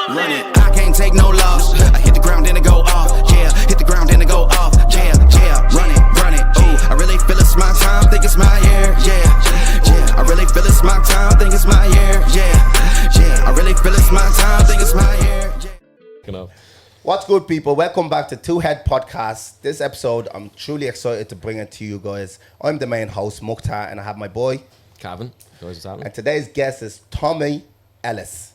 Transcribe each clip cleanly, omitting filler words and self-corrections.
run it. I can't take no loss. I hit the ground then it go off. Yeah, hit the ground then it go off. Yeah, run it. Ooh, I really feel it's my time. Think it's my year. Yeah. I really feel it's my time. Think it's my year. Yeah. I really feel it's my time. Think it's my year. Yeah. What's good, people? Welcome back to Two Head Podcast. This episode, I'm truly excited to bring it to you guys. I'm the main host, Mukhtar, and I have my boy, Calvin. And today's guest is Tommy Ellis.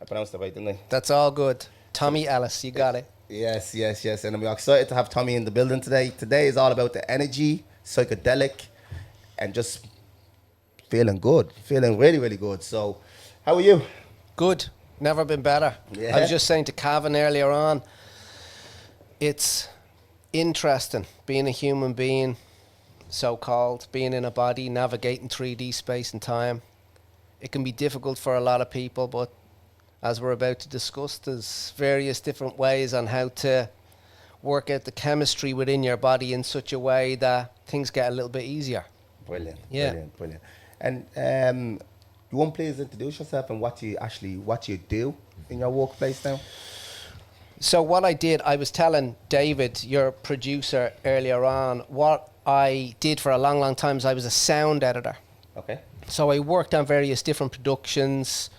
I pronounced it right, didn't I? That's all good. Tommy Ellis, you got it. Yes. And I'm excited to have Tommy in the building today. Today is all about the energy, psychedelic, and just feeling good. Feeling really, really good. So, how are you? Good. Never been better. Yeah. I was just saying to Calvin earlier on, it's interesting being a human being, so-called, being in a body, navigating 3D space and time. It can be difficult for a lot of people, but as we're about to discuss, there's various different ways on how to work out the chemistry within your body in such a way that things get a little bit easier. Brilliant. And you want to please introduce yourself and what you do in your workplace now? So what I did, I was telling David, your producer, earlier on, what I did for a long, long time is I was a sound editor. Okay. So I worked on various different productions,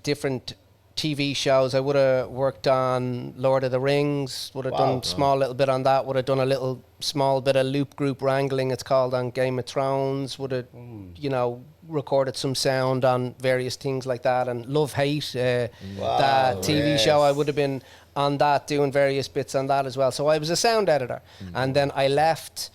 different TV shows. I would have worked on Lord of the Rings, would have done a small little bit on that, would have done a little small bit of loop group wrangling, it's called, on Game of Thrones, would have, recorded some sound on various things like that, and Love Hate, that TV show, I would have been on that, doing various bits on that as well. So I was a sound editor, and then I left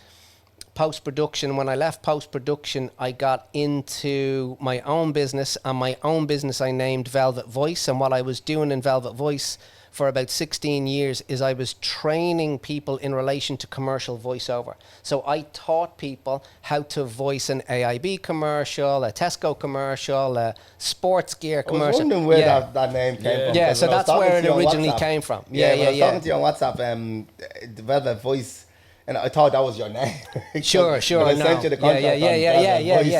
post-production. When I left post-production, I got into my own business, and my own business I named Velvet Voice. And what I was doing in Velvet Voice for about 16 years is I was training people in relation to commercial voiceover. So I taught people how to voice an AIB commercial, a Tesco commercial, a sports gear commercial. I was wondering where that name came from. Yeah, so that's where it originally came from. I was talking to you on WhatsApp, the Velvet Voice, and I thought that was your name. Sure. I sent you the contact on Voice.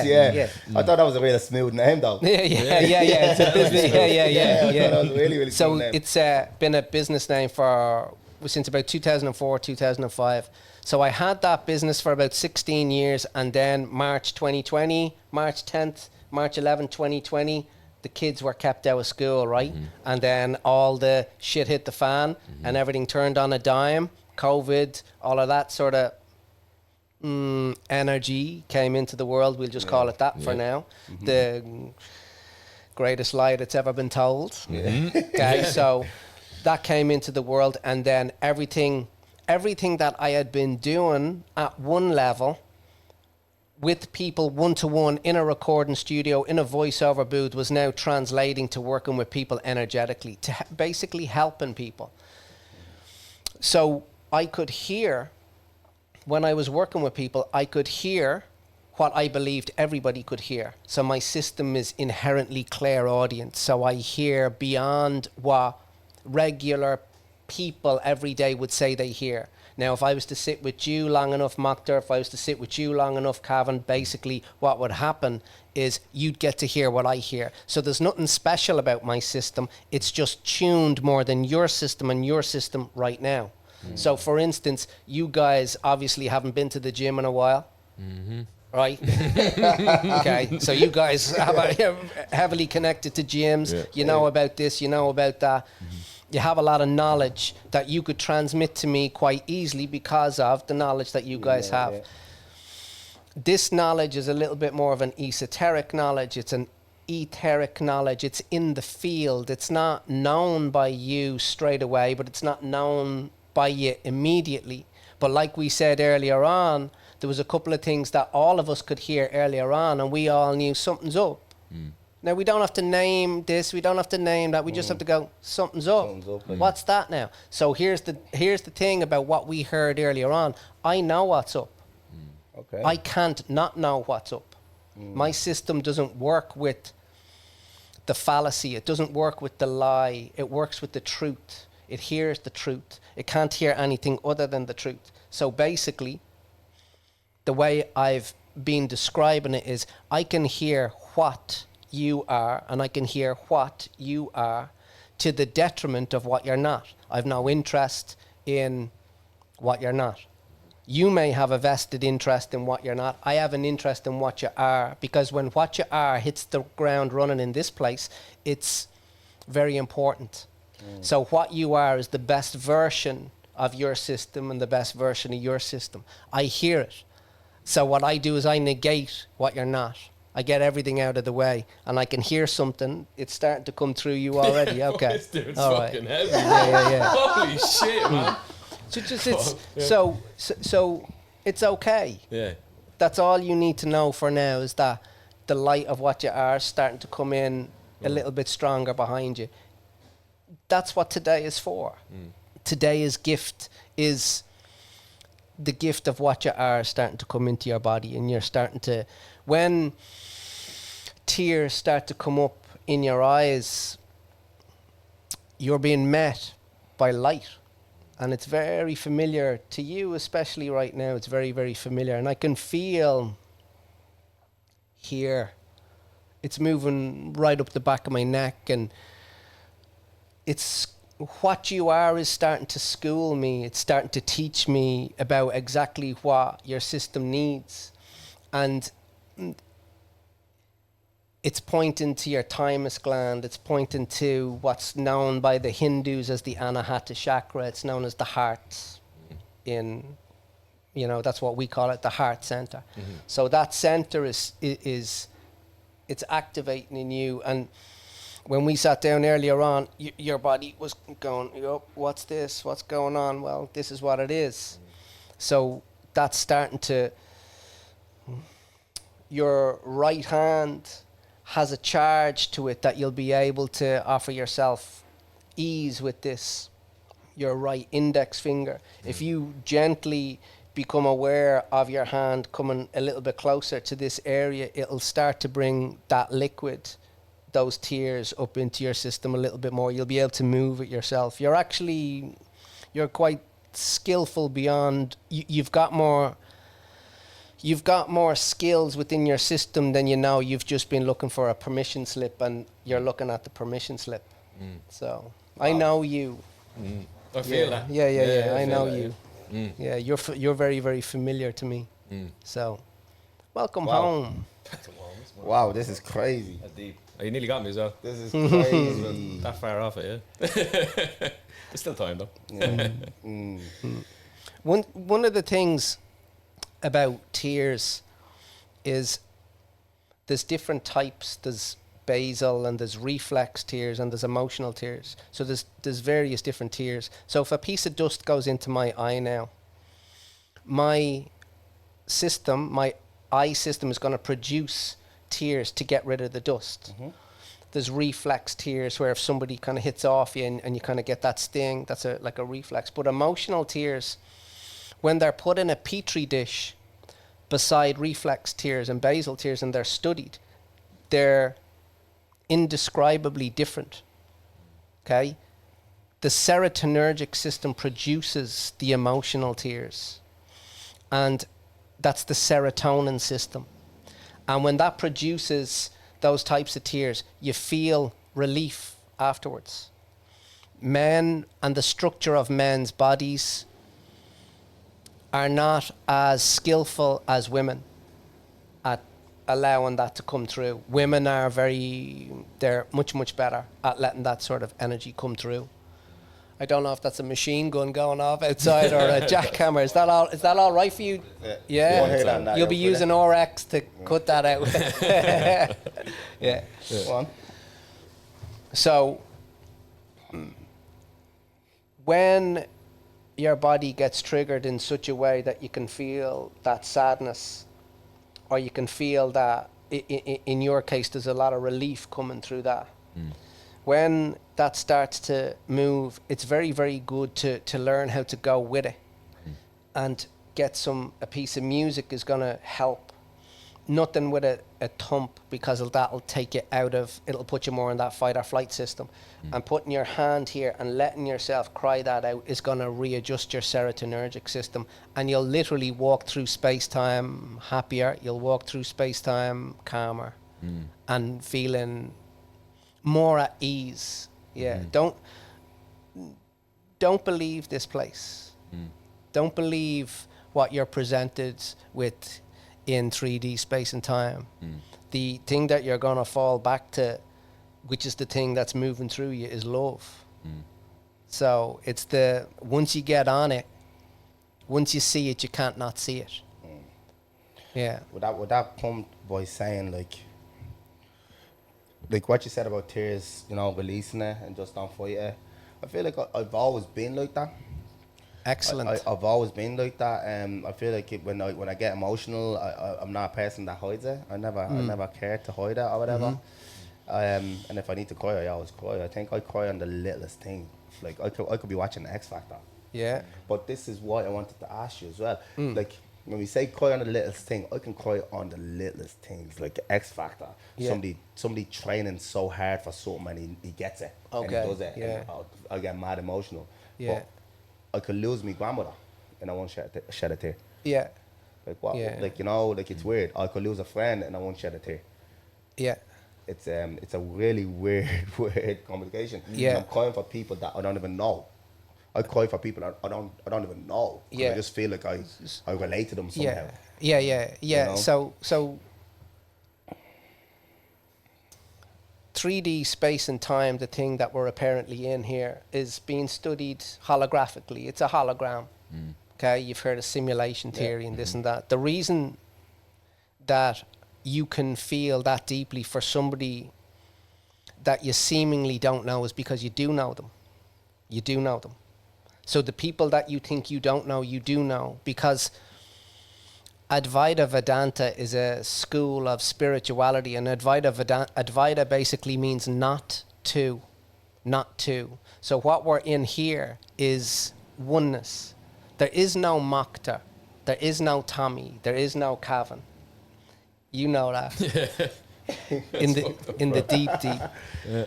I thought that was a really smooth name, though. Yeah. It's a business. I thought that was a really, really so cool name. It's been a business name since about 2004, 2005. So I had that business for about 16 years, and then March 2020, March 10th, March 11th, 2020, the kids were kept out of school, right? Mm-hmm. And then all the shit hit the fan, and everything turned on a dime. COVID, all of that sort of energy came into the world. We'll just call it that for now. Mm-hmm. The greatest lie that's ever been told. Yeah. Okay, so that came into the world, and then everything that I had been doing at one level with people one-to-one in a recording studio, in a voiceover booth, was now translating to working with people energetically, to basically helping people. So I could hear, when I was working with people, I could hear what I believed everybody could hear. So my system is inherently clairaudient. So I hear beyond what regular people every day would say they hear. Now, if I was to sit with you long enough, Mukhtar, if I was to sit with you long enough, Calvin, basically what would happen is you'd get to hear what I hear. So there's nothing special about my system. It's just tuned more than your system and your system right now. So, for instance, you guys obviously haven't been to the gym in a while, right? Okay, so you guys are heavily connected to gyms. You know about this, you know about that. You have a lot of knowledge that you could transmit to me quite easily because of the knowledge that you guys have. This knowledge is a little bit more of an esoteric knowledge. It's an etheric knowledge. It's in the field. It's not known by you straight away, but it's not known by you immediately. But like we said earlier on, there was a couple of things that all of us could hear earlier on, and we all knew something's up. Now, we don't have to name this, we don't have to name that, we just have to go, something's up. What's that now? So here's the thing about what we heard earlier on. I know what's up. Okay. I can't not know what's up. My system doesn't work with the fallacy. It doesn't work with the lie. It works with the truth. It hears the truth. It can't hear anything other than the truth. So basically, the way I've been describing it is I can hear what you are, and I can hear what you are to the detriment of what you're not. I've no interest in what you're not. You may have a vested interest in what you're not. I have an interest in what you are, because when what you are hits the ground running in this place, it's very important. So what you are is the best version of your system and the best version of your system. I hear it. So what I do is I negate what you're not. I get everything out of the way, and I can hear something. It's starting to come through you already. Okay. This dude's All right. fucking heavy. Yeah. Holy shit, man. So just so it's okay. Yeah. That's all you need to know for now, is that the light of what you are starting to come in a little bit stronger behind you. That's what today is for. Today's gift is the gift of what you are starting to come into your body, and you're starting to, when tears start to come up in your eyes, you're being met by light. And it's very familiar to you, especially right now. It's very, very familiar. And I can feel here, it's moving right up the back of my neck, and it's what you are is starting to school me. It's starting to teach me about exactly what your system needs. And it's pointing to your thymus gland. It's pointing to what's known by the Hindus as the Anahata chakra. It's known as the heart in, that's what we call it, the heart center. So that center is it's activating in you. And when we sat down earlier on, your body was going, what's this? What's going on? Well, this is what it is. So that's starting to, your right hand has a charge to it that you'll be able to offer yourself ease with this, your right index finger. If you gently become aware of your hand coming a little bit closer to this area, it'll start to bring that liquid, those tears, up into your system a little bit more. You'll be able to move it yourself. You're quite skillful beyond, you've got more skills within your system than you know. You've just been looking for a permission slip, and you're looking at the permission slip. So wow. I know you. I feel that. Yeah. I know that, you. Yeah, you're very, very familiar to me. So, welcome home. Wow, this is crazy. That's deep. Oh, you nearly got me as well. This is crazy. That far off it, yeah. There's still time though. Yeah. One of the things about tears is there's different types. There's basal and there's reflex tears and there's emotional tears. So there's various different tears. So if a piece of dust goes into my eye now, my eye system is going to produce tears to get rid of the dust. There's reflex tears where if somebody kind of hits off you and you kind of get that sting, that's like a reflex. But emotional tears, when they're put in a petri dish beside reflex tears and basal tears and they're studied, they're indescribably different. Okay? The serotonergic system produces the emotional tears, and that's the serotonin system. And when that produces those types of tears, you feel relief afterwards. Men and the structure of men's bodies are not as skillful as women at allowing that to come through. Women are they're much, much better at letting that sort of energy come through. I don't know if that's a machine gun going off outside or a jackhammer. Is that all right for you? Yeah. You'll be using RX to cut that out. Yeah. Go on. So when your body gets triggered in such a way that you can feel that sadness, or you can feel that, in your case, there's a lot of relief coming through that. When that starts to move, it's very, very good to learn how to go with it and get a piece of music is going to help. Nothing with a thump, because that'll take you out of, it'll put you more in that fight or flight system. And putting your hand here and letting yourself cry that out is going to readjust your serotonergic system. And you'll literally walk through space-time happier. You'll walk through space-time calmer and feeling more at ease Yeah. Don't believe this place. Don't believe what you're presented with in 3D space and time. The thing that you're going to fall back to, which is the thing that's moving through you, is love. So it's once you get on it, once you see it, you can't not see it. Yeah. Would that come by saying like what you said about tears, you know, releasing it and just don't fight it? I feel like I've always been like that. Excellent. I've always been like that. I feel like when I get emotional, I'm not a person that hides it. I never cared to hide it or whatever. And if I need to cry, I always cry. I think I cry on the littlest thing. Like I could be watching X Factor. Yeah. But this is why I wanted to ask you as well. Like when we say cry on the littlest thing, I can cry on the littlest things, like X Factor. Yeah. Somebody training so hard for something and he gets it. Okay. And he does it. Yeah. And I get mad emotional. Yeah. But I could lose my grandmother and I won't shed a tear. Yeah. Like what? Yeah. Like, you know, like it's weird. I could lose a friend and I won't shed a tear. Yeah. It's a really weird communication. Yeah. And I'm crying for people that I don't even know. I cry for people I don't even know. Yeah. I just feel like I relate to them somehow. Yeah. You know? So 3D space and time, the thing that we're apparently in here, is being studied holographically. It's a hologram. Okay, you've heard of simulation theory and this and that. The reason that you can feel that deeply for somebody that you seemingly don't know is because you do know them. You do know them. So the people that you think you don't know, you do know, because Advaita Vedanta is a school of spirituality, and Advaita basically means not to. So what we're in here is oneness. There is no Mokta, there is no Tommy, there is no Cavan. You know that. in the deep. Yeah.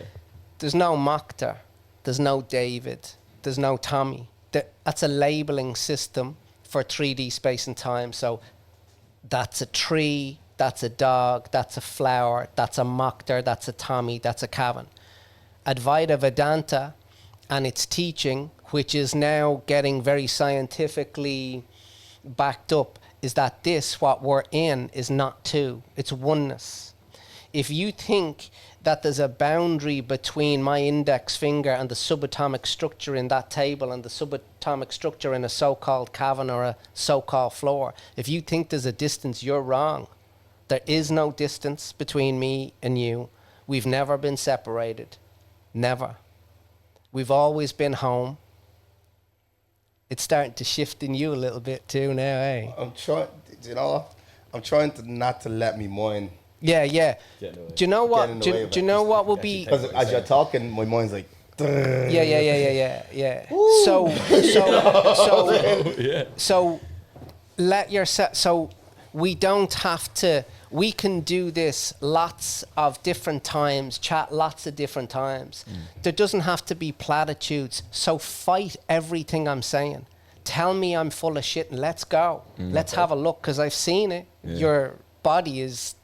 There's no Mokta, there's no David, there's no Tommy. That's a labeling system for 3D space and time. So that's a tree, that's a dog, that's a flower, that's a Mokta, that's a Tommy, that's a Cavan. Advaita Vedanta and its teaching, which is now getting very scientifically backed up, is that what we're in, is not two, it's oneness. If you think that there's a boundary between my index finger and the subatomic structure in that table and the subatomic structure in a so-called cavern or a so-called floor, if you think there's a distance, you're wrong. There is no distance between me and you. We've never been separated. Never. We've always been home. It's starting to shift in you a little bit too now, eh? I'm trying to not to let me mind. Yeah. Do you know what? Do you know what will be? Because as you're talking, my mind's like. Yeah. So let yourself. So we don't have to. We can do this lots of different times. Chat lots of different times. There doesn't have to be platitudes. So fight everything I'm saying. Tell me I'm full of shit and let's go. Let's have a look, because I've seen it. Yeah. Your body is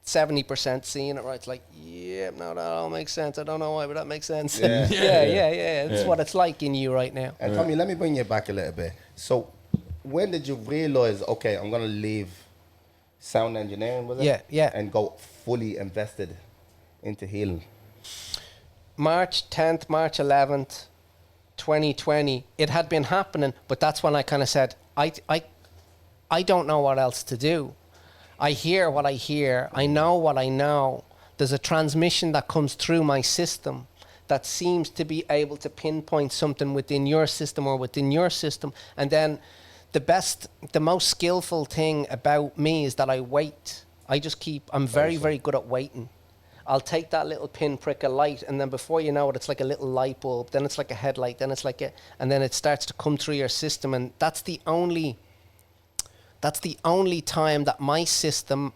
70% seeing it, right? It's like, no, that all makes sense. I don't know why, but that makes sense. Yeah. That's what it's like in you right now. And Tommy, let me bring you back a little bit. So when did you realize, okay, I'm going to leave sound engineering, was it? Yeah. And go fully invested into healing? March 10th, March 11th, 2020. It had been happening, but that's when I kind of said, I don't know what else to do. I hear what I hear. I know what I know. There's a transmission that comes through my system that seems to be able to pinpoint something within your system or within your system. And then the most skillful thing about me is that I wait. I'm very, very good at waiting. I'll take that little pinprick of light, and then before you know it, it's like a little light bulb, then it's like a headlight, then it's like and then it starts to come through your system. And that's the only time that my system,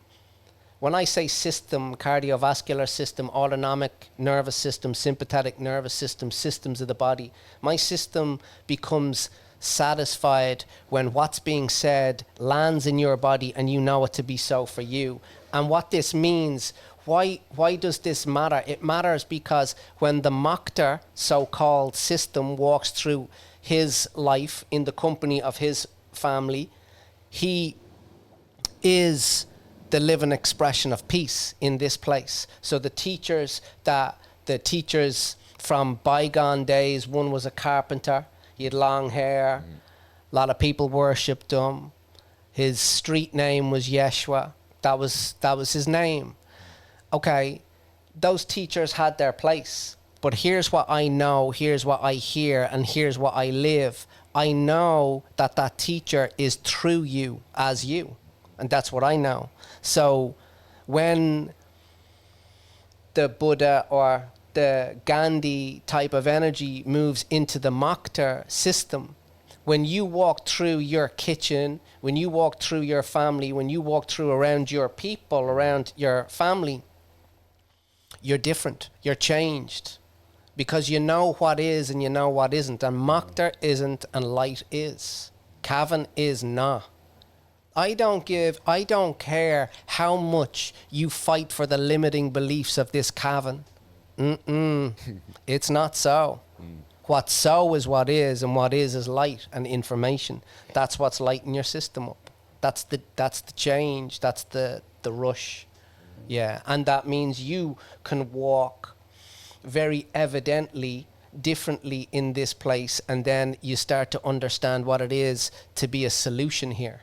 when I say system, cardiovascular system, autonomic nervous system, sympathetic nervous system, systems of the body, my system becomes satisfied when what's being said lands in your body and you know it to be so for you. And what this means, why does this matter? It matters because when the Makter so-called system walks through his life in the company of his family, he is the living expression of peace in this place. So the teachers from bygone days, one was a carpenter, he had long hair, a lot of people worshipped him. His street name was Yeshua. That was his name. Okay, those teachers had their place. But here's what I know, here's what I hear, and here's what I live. I know that teacher is through you as you. And that's what I know. So when the Buddha or the Gandhi type of energy moves into the Makter system, when you walk through your kitchen, when you walk through your family, when you walk through around your people, around your family, you're different, you're changed. Because you know what is and you know what isn't. And Makter isn't and light is. Kavan is not. I don't care how much you fight for the limiting beliefs of this Kavan. It's not so. What's so is what is, and what is light and information. That's what's lighting your system up. That's the change. That's the rush. Yeah, and that means you can walk very evidently differently in this place, and then you start to understand what it is to be a solution here.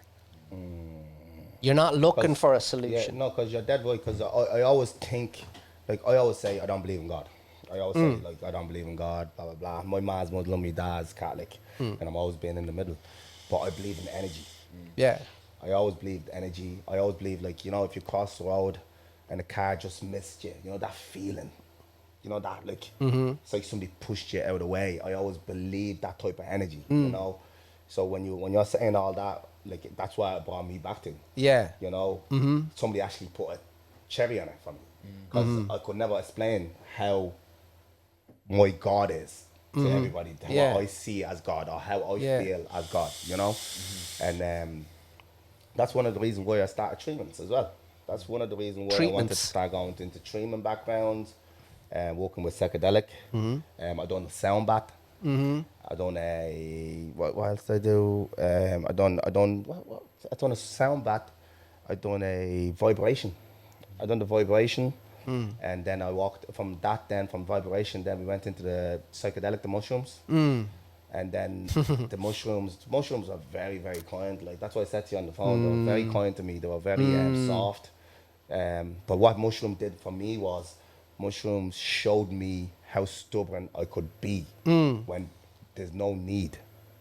You're not looking for a solution. Yeah, no, because you're dead right. Because I always think, like I always say, I don't believe in God. I always say, like, I don't believe in God, blah, blah, blah. My mom's Muslim, my dad's Catholic, and I'm always being in the middle. But I believe in energy. Yeah. I always believed energy. I always believe, like, you know, if you cross the road and the car just missed you, you know, that feeling. You know, that, like, it's like somebody pushed you out of the way. I always believed that type of energy, you know. So when you're saying all that, like, that's why it brought me back to. Yeah. You know, somebody actually put a cherry on it for me. Because I could never explain how my God is to everybody, how I see as God, or how I feel as God, you know? And that's one of the reasons why I started treatments as well. That's one of the reasons why I wanted to start going into treatment backgrounds, working with psychedelic. I done a sound bath. I done a what else did I do? I done a sound bath. I done a vibration. I done the vibration, and then I walked from that. Then from vibration, then we went into the psychedelic, the mushrooms, and then the mushrooms. Mushrooms are very, very kind. Like that's why I said to you on the phone. They were very kind to me. They were very soft. But what mushroom did for me was, mushrooms showed me how stubborn I could be when there's no need.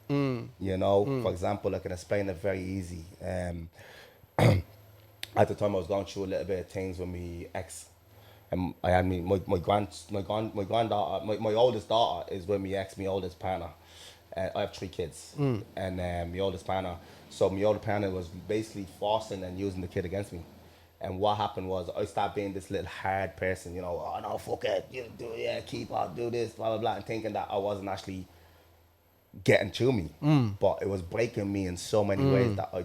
You know, for example, I can explain it very easy. At the time, I was going through a little bit of things with my ex, and I had my granddaughter, my oldest daughter is with my ex, my oldest partner. I have 3 kids, and my oldest partner. So my oldest partner was basically forcing and using the kid against me. And what happened was I started being this little hard person, you know, oh no, fuck it, you do, yeah, keep up, do this, blah, blah, blah, and thinking that I wasn't actually getting to me. But it was breaking me in so many ways that I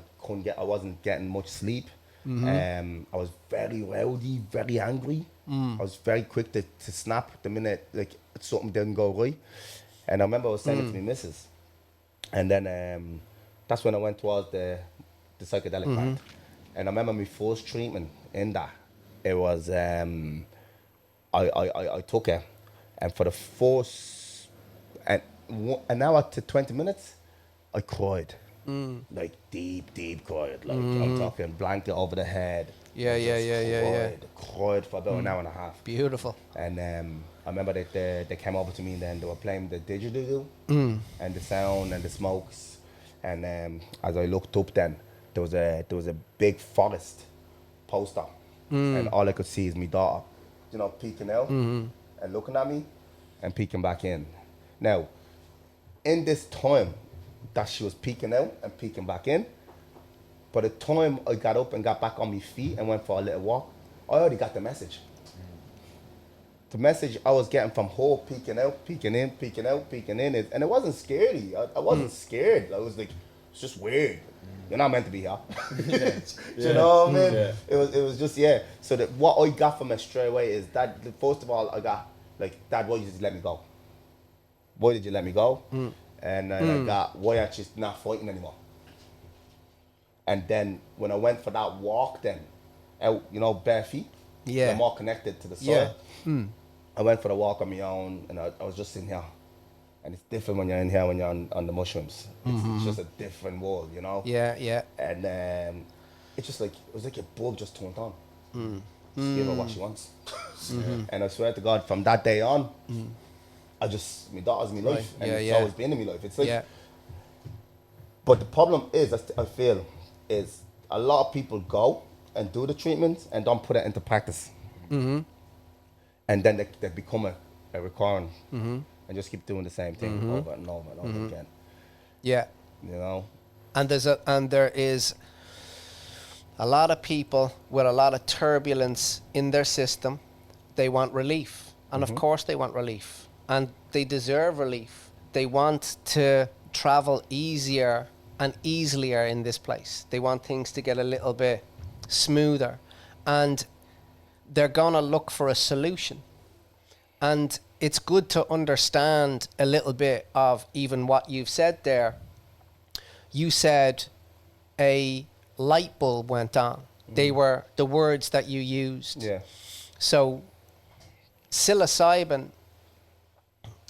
wasn't getting much sleep. I was very rowdy, very angry. I was very quick to snap the minute like something didn't go right. And I remember I was saying it to my missus. And then that's when I went towards the psychedelic part. And I remember my first treatment in that, it was, I took it, and for the first, an hour to 20 minutes, I cried. Like deep cried. Like I'm talking blanket over the head. Yeah. Cried for about an hour and a half. Beautiful. And I remember that they came over to me and then they were playing the didgeridoo and the sound and the smokes. And as I looked up then, there was a big forest poster, and all I could see is my daughter, you know, peeking out and looking at me and peeking back in. Now, in this time that she was peeking out and peeking back in, by the time I got up and got back on my feet and went for a little walk, I already got the message. The message I was getting from her peeking out, peeking in, peeking out, peeking in, and it wasn't scary. I wasn't scared. I was like, it's just weird. you're not meant to be here. You know what I mean? Yeah. It was just, yeah. So that what I got from it straight away is that, first of all, I got, like, Dad, why did you let me go? Why did you let me go? And then I got, why aren't you not fighting anymore? And then when I went for that walk then, out, you know, bare feet, Yeah. I'm more connected to the soil. Yeah. I went for the walk on my own, and I was just sitting here. And it's different when you're in here, when you're on the mushrooms. It's just a different world, you know? Yeah. And it's just like, it was like your bulb just turned on. Just give her what she wants. And I swear to God, from that day on, I just, my daughter's my life. Right. And Yeah, it's yeah. always been in my life. It's like, Yeah. but the problem is, I feel, is a lot of people go and do the treatments and don't put it into practice. And then they become a recurrent and just keep doing the same thing over and over and over again. Yeah. You know? And there is a lot of people with a lot of turbulence in their system. They want relief. And of course they want relief. And they deserve relief. They want to travel easier and easier in this place. They want things to get a little bit smoother. And they're going to look for a solution. And it's good to understand a little bit of even what you've said there. You said a light bulb went on. They were the words that you used. Yeah. So psilocybin,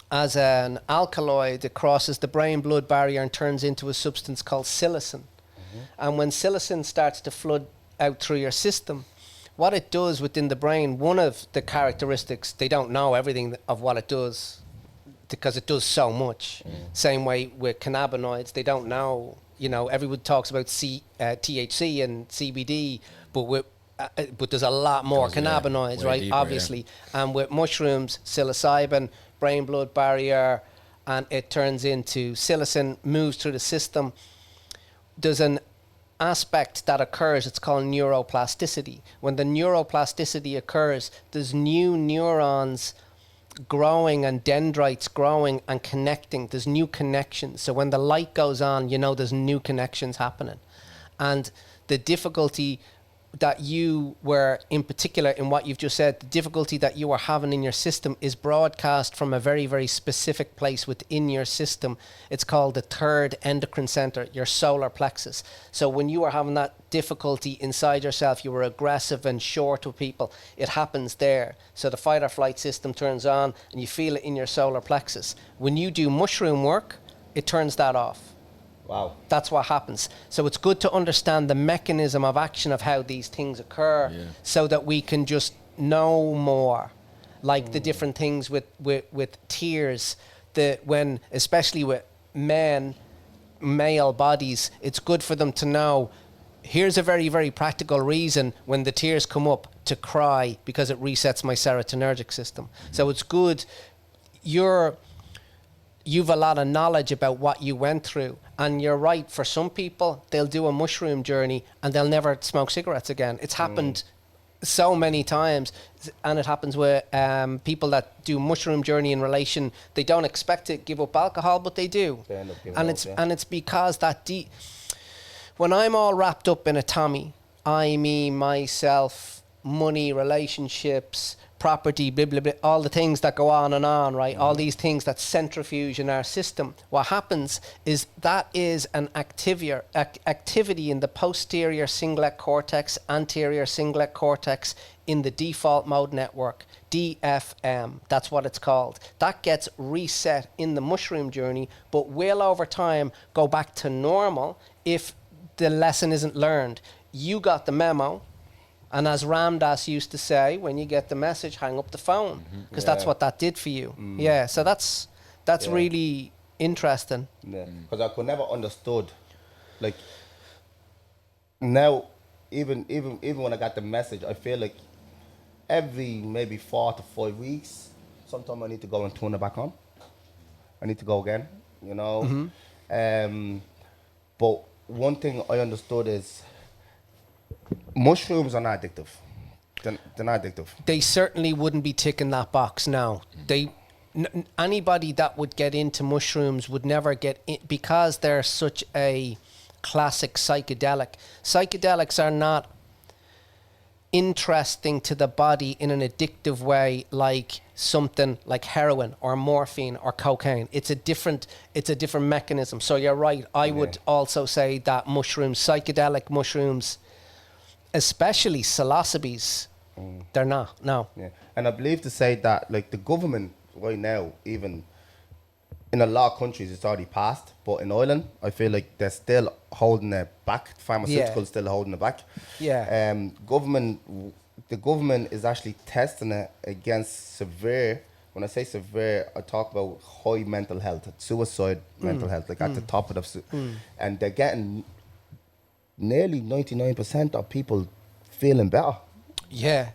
as an alkaloid, it crosses the brain-blood barrier and turns into a substance called psilocin. And when psilocin starts to flood out through your system, what it does within the brain, one of the characteristics, they don't know everything of what it does because it does so much. Same way with cannabinoids, they don't know, you know, everyone talks about THC and CBD, but there's a lot more cannabinoids, right? Deeper, obviously. And with mushrooms, psilocybin, brain-blood barrier, and it turns into psilocin, moves through the system. There's an aspect that occurs, it's called neuroplasticity. When the neuroplasticity occurs, there's new neurons growing and dendrites growing and connecting. There's new connections. So when the light goes on, you know there's new connections happening. And the difficulty that you were, in particular in what you've just said, the difficulty that you are having in your system is broadcast from a very, very specific place within your system. It's called the third endocrine center, your solar plexus. So when you are having that difficulty inside yourself, you were aggressive and short with people, it happens there. So the fight or flight system turns on and you feel it in your solar plexus. When you do mushroom work, it turns that off. Wow. That's what happens. So it's good to understand the mechanism of action of how these things occur so that we can just know more. Like the different things with tears, when especially with male bodies, it's good for them to know, here's a very, very practical reason when the tears come up to cry, because it resets my serotonergic system. So it's good. You've a lot of knowledge about what you went through. And you're right, for some people, they'll do a mushroom journey and they'll never smoke cigarettes again. It's happened so many times. And it happens with people that do mushroom journey in relation, they don't expect to give up alcohol, but they do. They end up giving And up, it's because when I'm all wrapped up in a Tommy, I, me, myself, money, relationships, property, blah, blah, blah, all the things that go on and on, right? All these things that centrifuge in our system. What happens is that is an activity in the posterior cingulate cortex, anterior cingulate cortex in the default mode network, DFM. That's what it's called. That gets reset in the mushroom journey, but will over time go back to normal if the lesson isn't learned. You got the memo. And as Ram Dass used to say, when you get the message, hang up the phone, because that's what that did for you. Yeah, so that's really interesting. Yeah, because I could never understood, like, now, even when I got the message, I feel like every maybe 4 to 5 weeks, sometimes I need to go and turn it back on. I need to go again, you know. But one thing I understood is, mushrooms are not addictive. They're not addictive. They certainly wouldn't be ticking that box now. Anybody that would get into mushrooms would never get in, because they're such a classic psychedelic. Psychedelics are not interesting to the body in an addictive way like something like heroin or morphine or cocaine. It's a different mechanism. So you're right. I would also say that mushrooms, psychedelic mushrooms, especially psilocybes, they're not. No. Yeah. And I believe to say that like the government right now, even in a lot of countries it's already passed, but in Ireland I feel like they're still holding it back. Pharmaceuticals still holding it back. Yeah. The government is actually testing it against severe. When I say severe, I talk about high mental health, suicide mental health, like at the top of the and they're getting nearly 99% of people feeling better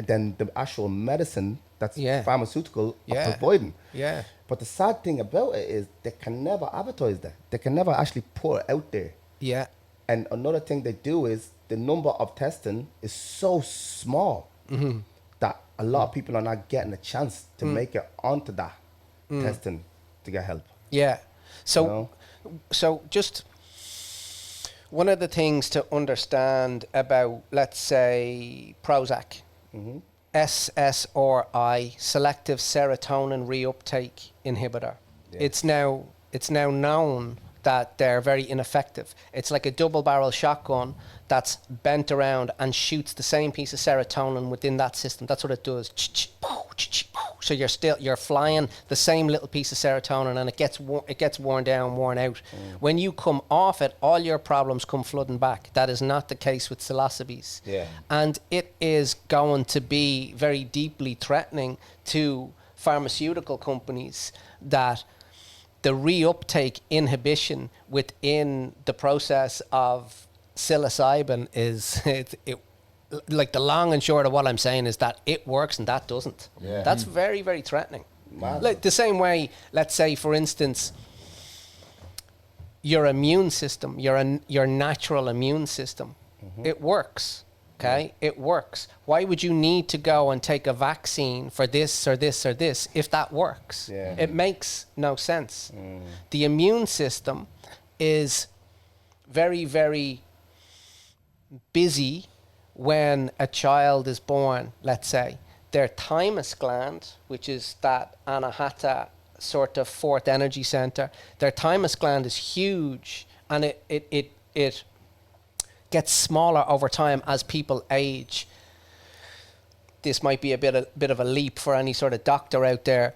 than the actual medicine that's pharmaceutical are providing. Yeah. But the sad thing about it is they can never advertise that. They can never actually put it out there. Yeah. And another thing they do is the number of testing is so small that a lot of people are not getting a chance to make it onto that testing to get help. Yeah. So, You know? so just one of the things to understand about, let's say, Prozac, SSRI, selective serotonin reuptake inhibitor. Yeah. It's now known that they're very ineffective. It's like a double-barrel shotgun that's bent around and shoots the same piece of serotonin within that system. That's what it does. So you're flying the same little piece of serotonin, and it gets worn down, worn out. When you come off it, all your problems come flooding back. That is not the case with psilocybes. Yeah. And it is going to be very deeply threatening to pharmaceutical companies that the reuptake inhibition within the process of psilocybin is like the long and short of what I'm saying is that it works and that doesn't. Yeah. That's very, very threatening. Mad. Like the same way, let's say, for instance, your immune system, your natural immune system, it works. Okay, it works. Why would you need to go and take a vaccine for this or this or this if that works? Yeah. It makes no sense. The immune system is very, very busy when a child is born, let's say. Their thymus gland, which is that anahata sort of fourth energy center, their thymus gland is huge, and it gets smaller over time as people age. This might be a bit of a leap for any sort of doctor out there,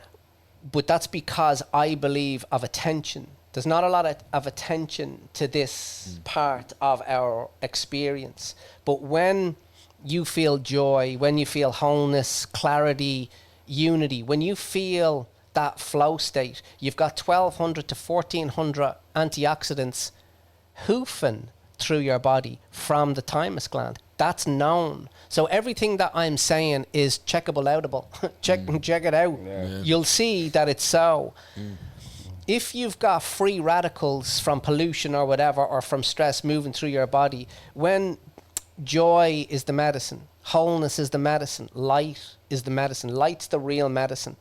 but that's because I believe of attention. There's not a lot of attention to this part of our experience. But when you feel joy, when you feel wholeness, clarity, unity, when you feel that flow state, you've got 1,200 to 1,400 antioxidants hoofing through your body from the thymus gland. That's known. So everything that I'm saying is checkable outable. Check it out. Yeah. You'll see that it's so. If you've got free radicals from pollution or whatever, or from stress moving through your body, when joy is the medicine, wholeness is the medicine, light is the medicine, light's the real medicine.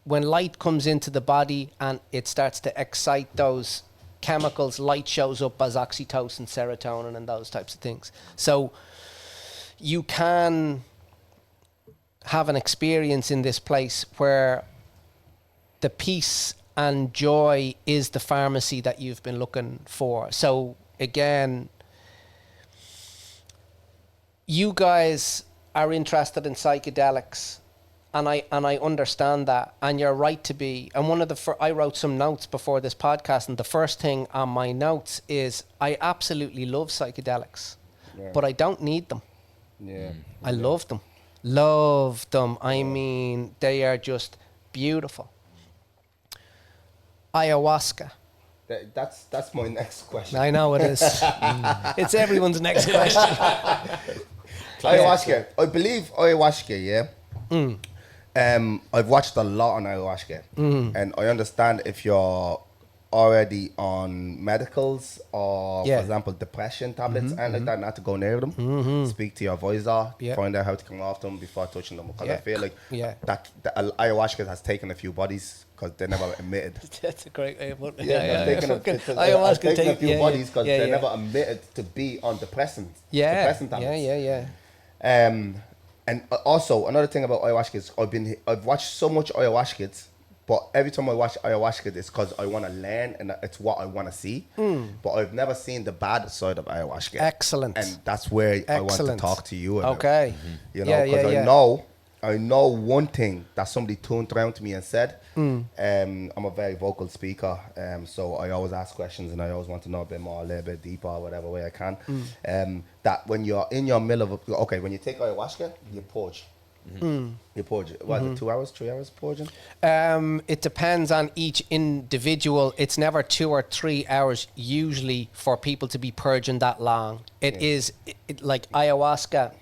When light comes into the body and it starts to excite those chemicals, light shows up as oxytocin, serotonin, and those types of things. So you can have an experience in this place where the peace and joy is the pharmacy that you've been looking for. So again, you guys are interested in psychedelics, and I understand that, and you're right to be. And one of the I wrote some notes before this podcast, and the first thing on my notes is I absolutely love psychedelics, but I don't need them. Yeah. I love them. Love them. I mean, they are just beautiful. Ayahuasca. That's my next question. I know it is. It's everyone's next question. Ayahuasca. I believe ayahuasca, I've watched a lot on ayahuasca, and I understand if you're already on medicals or, for example, depression tablets and like that, not to go near them. Speak to your advisor, find out how to come off them before touching them. Because I feel like that the ayahuasca has taken a few bodies because they never admitted. That's a great way of putting it. Yeah, yeah. I've taken Ayahuasca a take- few yeah, bodies because yeah, they yeah. never admitted to be on depressant Yeah, tablets. And also another thing about ayahuasca is I've watched so much ayahuasca, but every time I watch ayahuasca, it's because I want to learn and it's what I want to see. But I've never seen the bad side of ayahuasca. Excellent. And that's where I want to Excellent. talk to you about. Okay. You know, because I know one thing that somebody turned around to me and said. I'm a very vocal speaker, so I always ask questions and I always want to know a bit more, a little bit deeper, whatever way I can. That when you're in your middle of when you take ayahuasca, you purge. You purge. What is it, 2 hours, 3 hours purging? It depends on each individual. It's never 2 or 3 hours usually for people to be purging that long. It is like ayahuasca,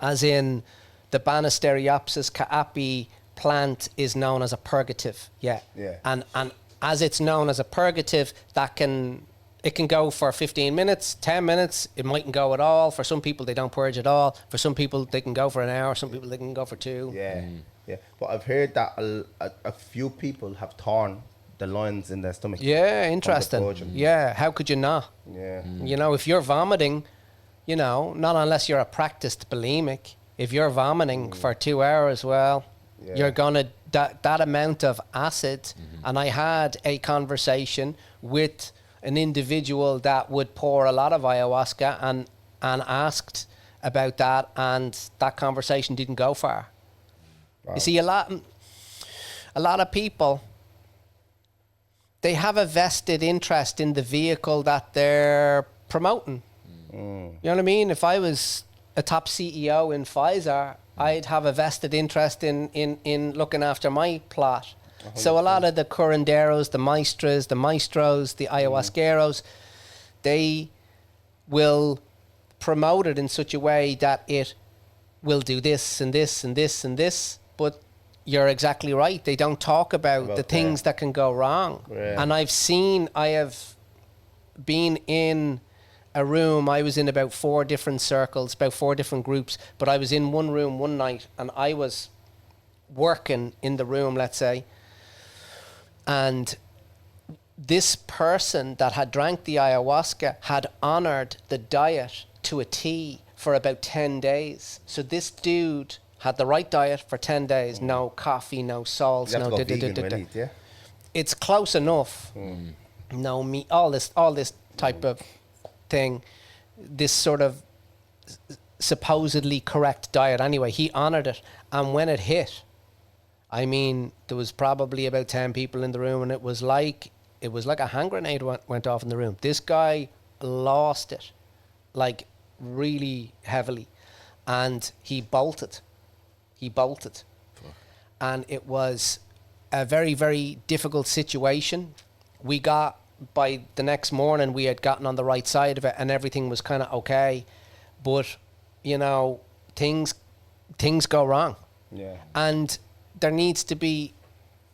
as in the Banisteriopsis caapi plant is known as a purgative. Yeah. And as it's known as a purgative, it can go for 15 minutes, 10 minutes. It mightn't go at all. For some people, they don't purge at all. For some people, they can go for an hour. Some people, they can go for 2. Yeah. But I've heard that a few people have torn the lines in their stomach. Yeah, interesting. Yeah, how could you not? Yeah. You know, if you're vomiting, you know, not unless you're a practiced bulimic. If you're vomiting for 2 hours, well, you're gonna that amount of acid. And I had a conversation with an individual that would pour a lot of ayahuasca and asked about that, and that conversation didn't go far. Wow. You see, a lot of people, they have a vested interest in the vehicle that they're promoting. You know what I mean? If I was a top CEO in Pfizer, I'd have a vested interest in looking after my plot. 100%. So a lot of the curanderos, the maestros, the ayahuasqueros, they will promote it in such a way that it will do this and this and this and this. But you're exactly right. They don't talk about the things that can go wrong. Yeah. And I have been in a room. I was in about 4 different circles, about 4 different groups, but I was in one room one night and I was working in the room, let's say, and this person that had drank the ayahuasca had honored the diet to a T for about 10 days. So this dude had the right diet for 10 days, no coffee, no salts, no vegan, yeah? It's close enough. No meat, all this type of thing, this sort of supposedly correct diet anyway. He honored it, and when it hit, I mean, there was probably about 10 people in the room, and it was like a hand grenade went off in the room. This guy lost it, like really heavily, and he bolted. And it was a very, very difficult situation. By the next morning, we had gotten on the right side of it and everything was kind of okay. But, you know, things go wrong. Yeah. And there needs to be,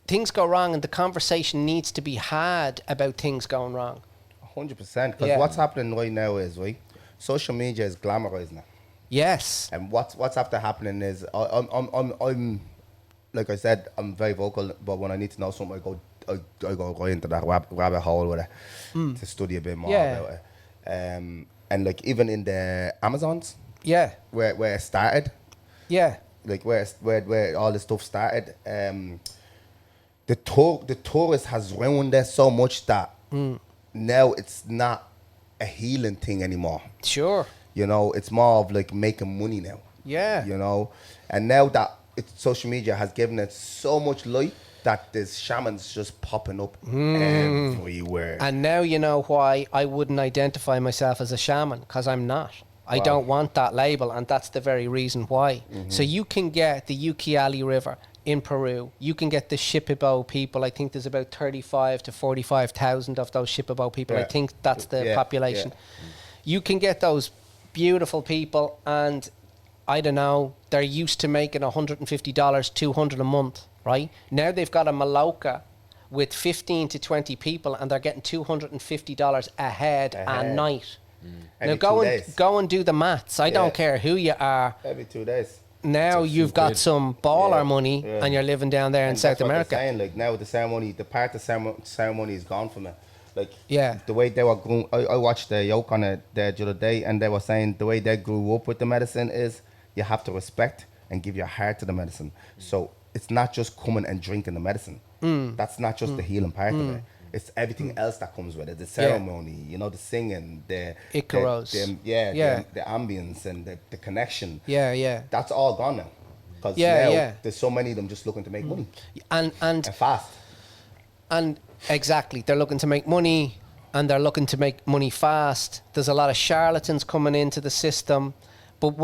things go wrong and the conversation needs to be had about things going wrong. 100%. Because what's happening right now is, social media is glamorizing it. Yes. And what's after happening is, I'm like I said, I'm very vocal, but when I need to know something, I go right into that rabbit hole with it to study a bit more about it. And like even in the Amazons, where it started, like where all this stuff started, the tourist has ruined it so much that now it's not a healing thing anymore. Sure. You know, it's more of like making money now. Yeah. You know, and now that social media has given it so much light that there's shamans just popping up everywhere. And now you know why I wouldn't identify myself as a shaman, because I'm not. I don't want that label, and that's the very reason why. So you can get the Ucayali River in Peru. You can get the Shipibo people. I think there's about 35 to 45,000 of those Shipibo people. I think that's the population. You can get those beautiful people, and I don't know, they're used to making $150, $200 a month, right? Now they've got a Maloka with 15 to 20 people, and they're getting $250 a head a night. Now go and do the maths. I don't care who you are. Every 2 days. now It's a few you've got quid. some baller Yeah, money yeah. and you're living down there in And South that's what they're America. saying, like now the ceremony, the part of ceremony is gone from it. Like Yeah. the way they were going, I watched the yoke on it there the other day, and they were saying the way they grew up with the medicine is you have to respect and give your heart to the medicine. So it's not just coming and drinking the medicine. That's not just the healing part of it. It's everything else that comes with it. The ceremony, you know, the singing, the Icaros. the ambience and the connection. Yeah. That's all gone now. Because Yeah, now yeah. there's so many of them just looking to make money And fast. And exactly, they're looking to make money and they're looking to make money fast. There's a lot of charlatans coming into the system. But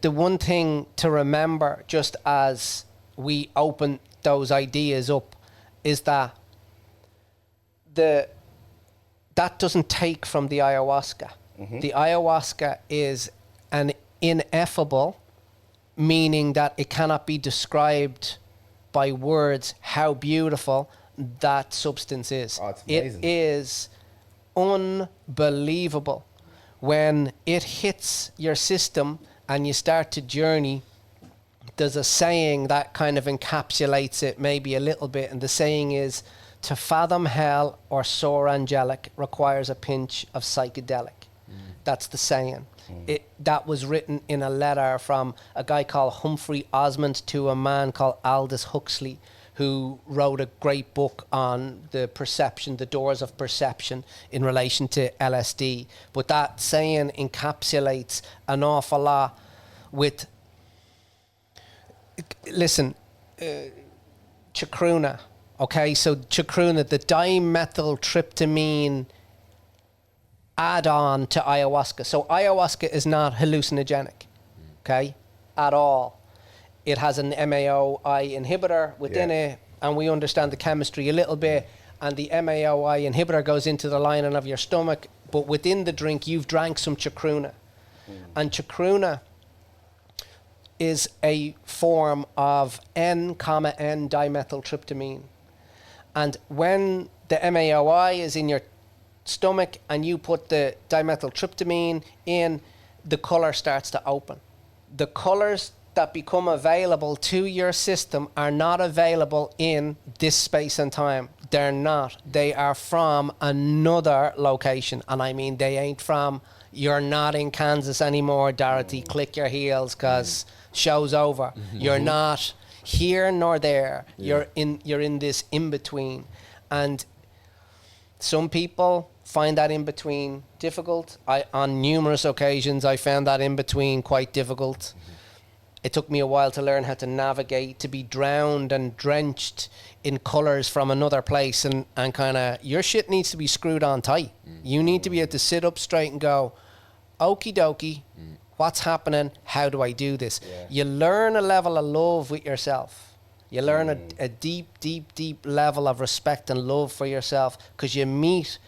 the one thing to remember, just as we open those ideas up, is that that doesn't take from the ayahuasca. The ayahuasca is an ineffable, meaning that it cannot be described by words how beautiful that substance is. Oh, it's It amazing. is unbelievable. When it hits your system and you start to journey, there's a saying that kind of encapsulates it maybe a little bit, and the saying is, to fathom hell or soar angelic requires a pinch of psychedelic. That's the saying. That was written in a letter from a guy called Humphrey Osmond to a man called Aldous Huxley, who wrote a great book on the doors of perception in relation to LSD. But that saying encapsulates an awful lot with, listen, chacruna. Okay, so chacruna, the dimethyltryptamine add-on to ayahuasca. So ayahuasca is not hallucinogenic, okay, at all. It has an MAOI inhibitor within it, and we understand the chemistry a little bit, and the MAOI inhibitor goes into the lining of your stomach, but within the drink, you've drank some chacruna. And chacruna is a form of N,N dimethyltryptamine. And when the MAOI is in your stomach and you put the dimethyltryptamine in, the color starts to open. The colors that become available to your system are not available in this space and time. They're not. They are from another location. And I mean, they ain't from, you're not in Kansas anymore, Dorothy, click your heels, because show's over. You're not here nor there. You're in this in-between. And some people find that in-between difficult. On numerous occasions, I found that in-between quite difficult. It took me a while to learn how to navigate, to be drowned and drenched in colours from another place, and kind of, your shit needs to be screwed on tight. You need to be able to sit up straight and go, okie dokie, what's happening? How do I do this? You learn a level of love with yourself. You learn a deep, deep, deep level of respect and love for yourself, because you meet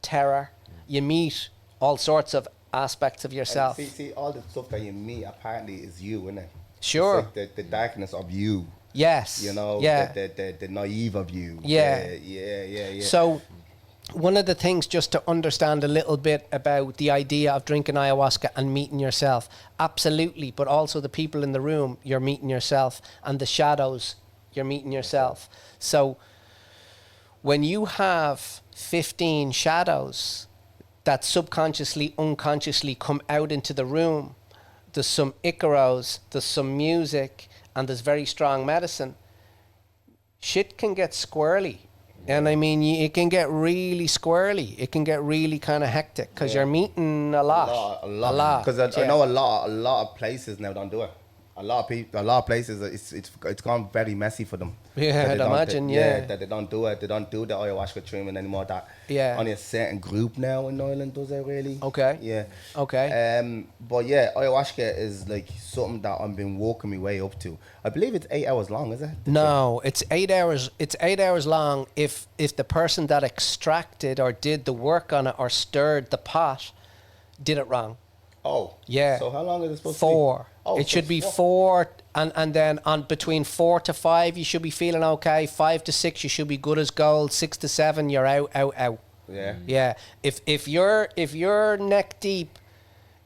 terror, you meet all sorts of aspects of yourself. See, all the stuff that you meet apparently is you, isn't it? Sure. It's like the darkness of you. Yes. You know, Yeah. the naive of you. Yeah. Yeah. So one of the things, just to understand a little bit about the idea of drinking ayahuasca and meeting yourself, absolutely, but also the people in the room, you're meeting yourself, and the shadows, you're meeting yourself. So when you have 15 shadows that subconsciously, unconsciously come out into the room, there's some Icaros, there's some music, and there's very strong medicine, shit can get squirrely. And I mean, it can get really squirrely. It can get really kind of hectic, because you're meeting a lot. A lot. Because I know a lot of places now don't do it. A lot of people, a lot of places, it's gone very messy for them. Yeah, That I'd they don't- imagine, that they don't do it. They don't do the ayahuasca treatment anymore. That only a certain group now in Ireland does it, really. Okay. Yeah. Okay. But yeah, ayahuasca is like something that I've been working my way up to. I believe it's 8 hours long, is it? No, it's 8 hours. It's 8 hours long if the person that extracted or did the work on it or stirred the pot did it wrong. Oh. Yeah. So how long is it supposed to be? 4. Oh, it so should be 4. 4, and then on between 4 to 5 you should be feeling okay. 5 to 6 you should be good as gold. 6 to 7 you're out. Yeah. Yeah. If you're neck deep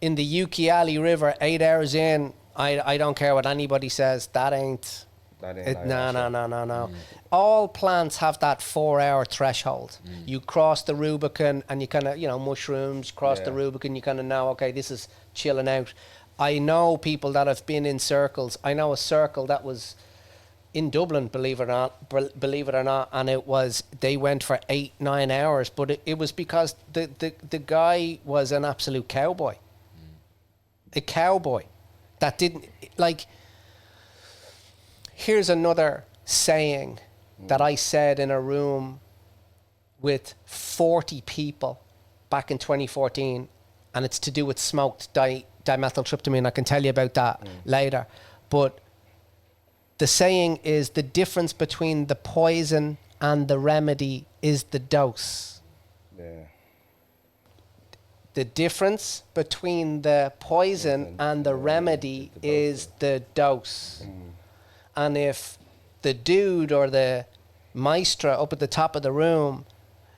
in the Ukiali River 8 hours in, I don't care what anybody says. That ain't. That ain't It, no. ayahuasca. All plants have that 4-hour threshold. You cross the Rubicon and you kind of, mushrooms, cross the Yeah. Rubicon, you kind of know, okay, this is chilling out. I know people that have been in circles. I know a circle that was in Dublin, believe it or not, and they went for 8-9 hours, but it was because the guy was an absolute cowboy. A cowboy that didn't, like, here's another saying that I said in a room with 40 people back in 2014, and it's to do with smoked dimethyltryptamine. I can tell you about that later. But the saying is, the difference between the poison and the remedy is the dose. Yeah. The difference between the poison and the remedy is the dose. And if the dude or the maestra up at the top of the room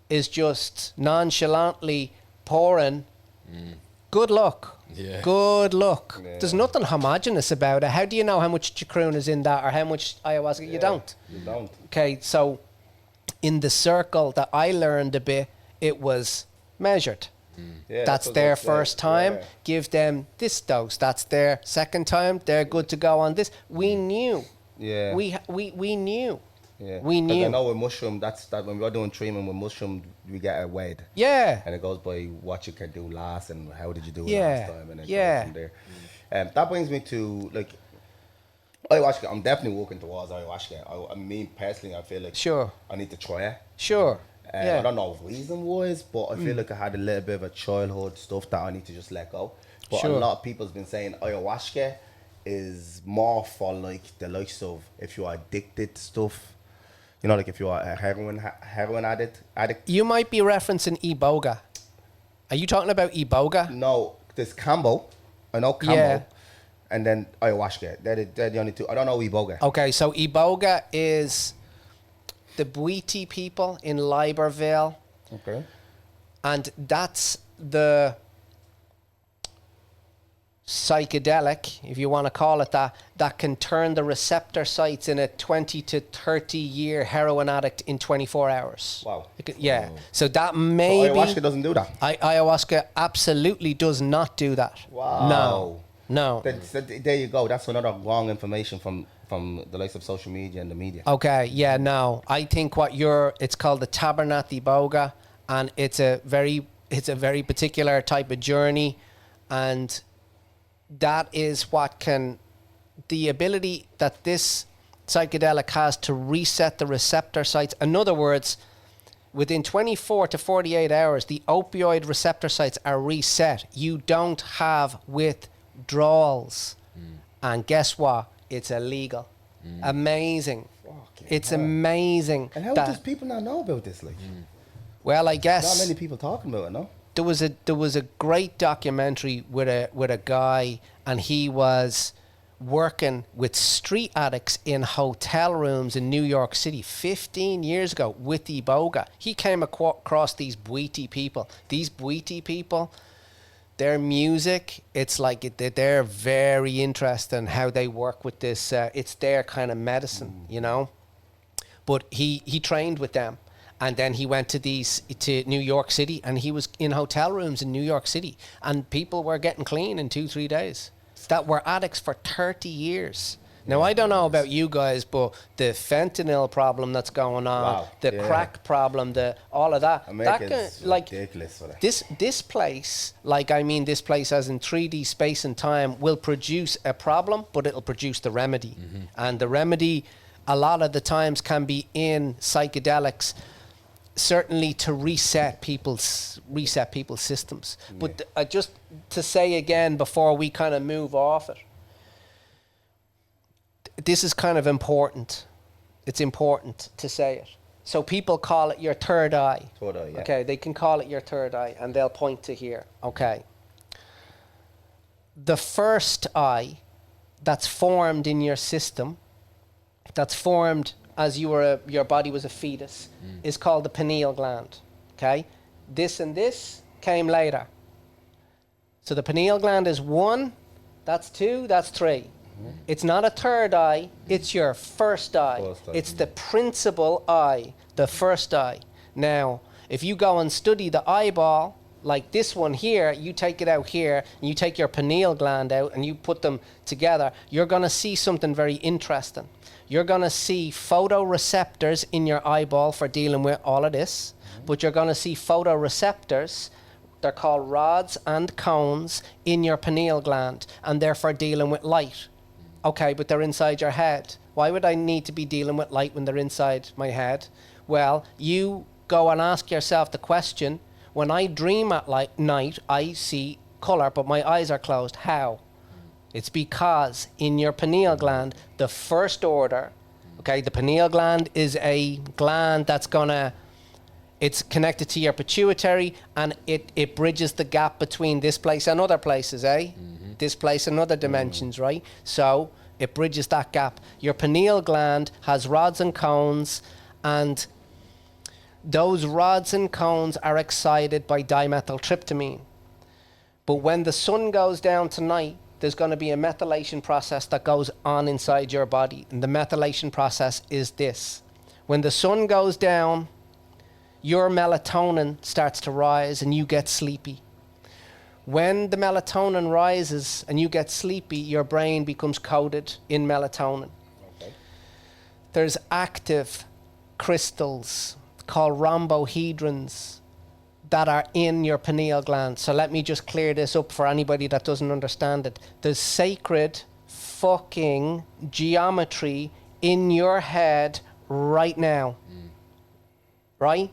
is just nonchalantly pouring, good luck. Yeah. Good luck. Yeah. There's nothing homogenous about it. How do you know how much chacruna is in that or how much ayahuasca? You don't. You don't. Okay, so in the circle that I learned a bit, it was measured. Yeah, That's what their I said. first time. Yeah. Give them this dose. That's their second time. They're good to go on this. We knew. Yeah. We knew. Yeah. We 'Cause knew. I know with mushroom, that when we're doing treatment with mushroom, we get a weight. Yeah. And it goes by what you can do last and how did you do it Yeah. last time, and it Yeah. goes from there. That brings me to, like, ayahuasca. I'm definitely walking towards ayahuasca. I mean, personally, I feel like Sure. I need to try it. Sure. I Yeah. don't know reason-wise, but I feel like I had a little bit of a childhood stuff that I need to just let go. But Sure. a lot of people's been saying ayahuasca is more for, like, the likes of if you are addicted to stuff. You know, like if you are a heroin addict. You might be referencing Iboga. Are you talking about Iboga? No, there's Cambo. I know Cambo. Yeah. And then ayahuasca. They're the only two. I don't know Iboga. Okay, so Iboga is the Bwiti people in Libreville, Okay. and that's the psychedelic, if you want to call it that, that can turn the receptor sites in a 20 to 30 year heroin addict in 24 hours. Wow. Yeah. So that So maybe... ayahuasca doesn't do that. ayahuasca absolutely does not do that. Wow. No. There you go. That's another wrong information from the likes of social media and the media. Okay, yeah, no. I think it's called the Tabernath Iboga, and it's a very particular type of journey, and that is the ability that this psychedelic has to reset the receptor sites. In other words, within 24 to 48 hours, the opioid receptor sites are reset. You don't have withdrawals. And guess what? It's illegal. Amazing. It's amazing. And how does people not know about this? Like, well, I guess not many people talking about it, no? there was a great documentary with a guy, and he was working with street addicts in hotel rooms in New York City 15 years ago with Iboga. He came across these Bwiti people. These Bwiti people, their music, it's like they're very interested in how they work with this. It's their kind of medicine, you know. But he trained with them. And then he went to New York City, and he was in hotel rooms in New York City, and people were getting clean in 2-3 days that were addicts for 30 years. Now, I don't know about you guys, but the fentanyl problem that's going on, the crack problem, all of that. America's ridiculous for that. This place, this place as in 3D space and time, will produce a problem, but it'll produce the remedy. Mm-hmm. And the remedy, a lot of the times, can be in psychedelics, certainly to reset people's systems. Yeah. But just to say again, before we kind of move off it, this is kind of important. It's important to say it. So people call it your third eye. Third eye, yeah. Okay, they can call it your third eye, and they'll point to here. Okay. The first eye that's formed in your system, that's formed as your body was a fetus, is called the pineal gland. Okay? This and this came later. So the pineal gland is 1, That's 2, that's 3. It's not a third eye, it's your first eye. It's the principal eye, the first eye. Now, if you go and study the eyeball, like this one here, you take it out here, and you take your pineal gland out, and you put them together, you're going to see something very interesting. You're going to see photoreceptors in your eyeball for dealing with all of this, but you're going to see photoreceptors, they're called rods and cones, in your pineal gland, and they're for dealing with light. Okay, but they're inside your head. Why would I need to be dealing with light when they're inside my head? Well, you go and ask yourself the question, when I dream at night, I see colour, but my eyes are closed. How? It's because in your pineal gland, the first order, okay, the pineal gland is a gland that's it's connected to your pituitary, and it bridges the gap between this place and other places, eh? Mm-hmm. This place and other dimensions, right? So it bridges that gap. Your pineal gland has rods and cones, and those rods and cones are excited by dimethyltryptamine. But when the sun goes down tonight, there's going to be a methylation process that goes on inside your body. And the methylation process is this. When the sun goes down, your melatonin starts to rise and you get sleepy. When the melatonin rises and you get sleepy, your brain becomes coated in melatonin. Okay. There's active crystals called rhombohedrons that are in your pineal gland. So let me just clear this up for anybody that doesn't understand it. There's sacred fucking geometry in your head right now. Right?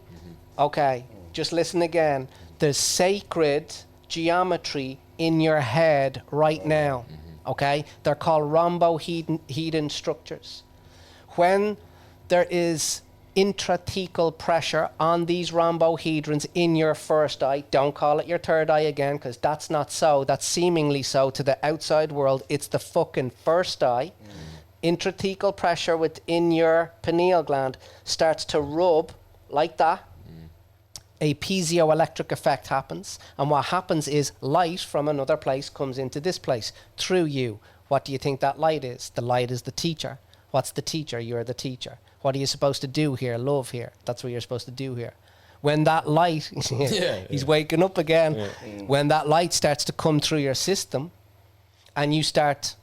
Okay, just listen again. There's sacred geometry in your head right now. Okay? They're called rhombohedron structures. When there is intrathecal pressure on these rhombohedrons in your first eye, don't call it your third eye again, because that's not so. That's seemingly so to the outside world. It's the fucking first eye. Intrathecal pressure within your pineal gland starts to rub like that. A piezoelectric effect happens, and what happens is light from another place comes into this place through you. What do you think that light is? The light is the teacher. What's the teacher? You're the teacher. What are you supposed to do here? Love here. That's what you're supposed to do here. When that light, he's waking up again. Yeah. When that light starts to come through your system, and you start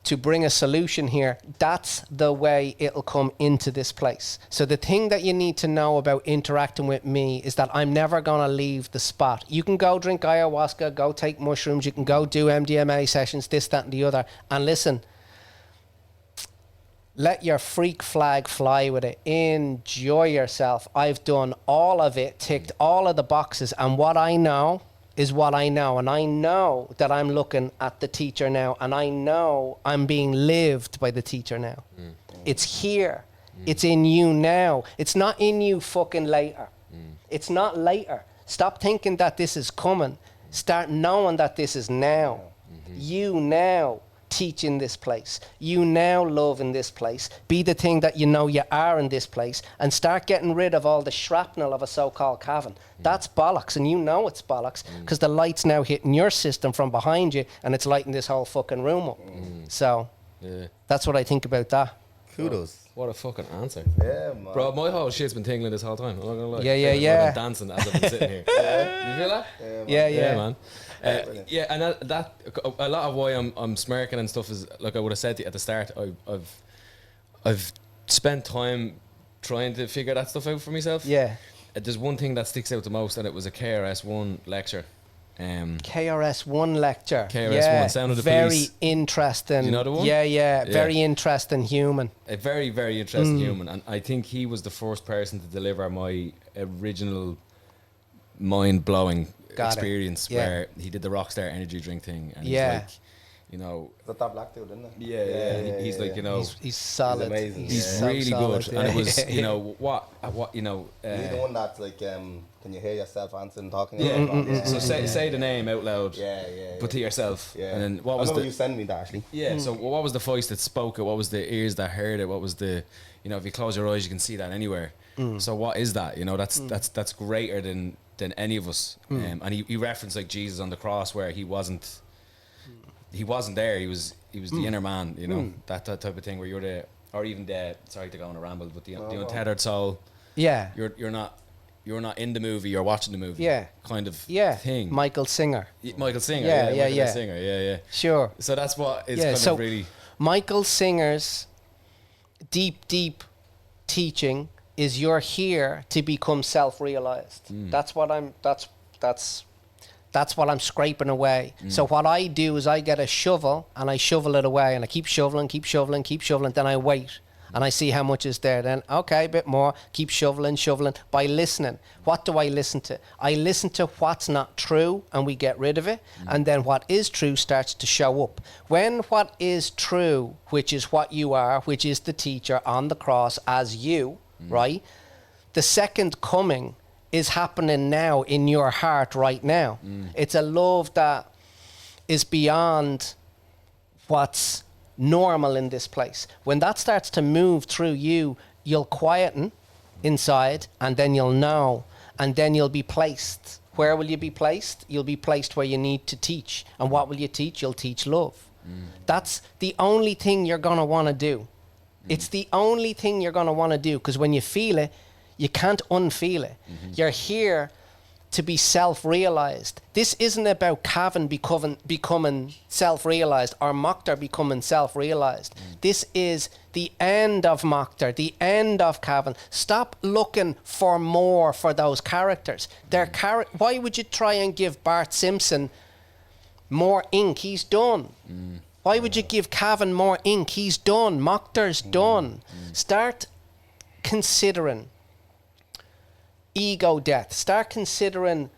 to bring a solution here, that's the way it'll come into this place. So the thing that you need to know about interacting with me is that I'm never going to leave the spot. You can go drink ayahuasca, go take mushrooms, you can go do MDMA sessions, this, that, and the other. And listen, let your freak flag fly with it. Enjoy yourself. I've done all of it, ticked all of the boxes, and what I know is what I know. And I know that I'm looking at the teacher now, and I know I'm being lived by the teacher now. It's here. It's in you now. It's not in you fucking later. It's not later. Stop thinking that this is coming. Start knowing that this is now. You now teach in this place. You now love in this place. Be the thing that you know you are in this place, and start getting rid of all the shrapnel of a so-called cavern. That's bollocks, and you know it's bollocks, because the light's now hitting your system from behind you, and it's lighting this whole fucking room up. So that's what I think about that. Kudos. What a fucking answer. Yeah, man. Bro, my whole shit's been tingling this whole time. I'm not gonna lie. Yeah. I've been dancing as I've been sitting here. You feel that? Yeah, man. And that a lot of why I'm smirking and stuff is, like I would have said to you at the start, I've spent time trying to figure that stuff out for myself. Yeah. There's one thing that sticks out the most, and it was a KRS-One lecture. KRS-One lecture. KRS-One, Sound of the very Police. Interesting. You know the one? Yeah. Very interesting human. A very, very interesting human. And I think he was the first person to deliver my original mind-blowing experience where he did the Rockstar energy drink thing. And he's like, you know... It's that black dude, isn't it? Yeah. He's like, you know... He's solid. He's amazing. He's so really solid, good. And it was, you know, what you know... He's the one that's like, can you hear yourself answering, talking? So say the name out loud. But to yourself. Yeah. And then what was you sent me that, actually. Yeah, so what was the voice that spoke it? What was the ears that heard it? What was the... You know, if you close your eyes, you can see that anywhere. So what is that? You know, that's greater than any of us. And he referenced like Jesus on the cross, where he wasn't he wasn't there. He was the inner man, you know, that type of thing where you're the, or even the, sorry to go on a ramble, but the untethered soul. Yeah. You're not in the movie, you're watching the movie. Yeah. Kind of thing. Michael Singer. Michael Singer. Yeah. Singer. Yeah. Sure. So that's what is kind of really. Michael Singer's deep teaching is you're here to become self-realized. That's what I'm scraping away. So what I do is I get a shovel and I shovel it away, and I keep shoveling, then I wait and I see how much is there. Then, okay, a bit more, keep shoveling by listening. What do I listen to? I listen to what's not true and we get rid of it, and then what is true starts to show up. When what is true, which is what you are, which is the teacher on the cross as you, right? The second coming is happening now in your heart right now. It's a love that is beyond what's normal in this place. When that starts to move through you, you'll quieten inside, and then you'll know, and then you'll be placed. Where will you be placed? You'll be placed where you need to teach. And what will you teach? You'll teach love. That's the only thing you're going to want to do. It's the only thing you're going to want to do, because when you feel it, you can't unfeel it. You're here to be self-realized. This isn't about Cavan becoming self-realized or Mokhtar becoming self-realized. This is the end of Mokhtar, the end of Cavan. Stop looking for more for those characters. Why would you try and give Bart Simpson more ink? He's done. Why would you give Cavan more ink? He's done. Mokhtar's done. Start considering ego death. Start considering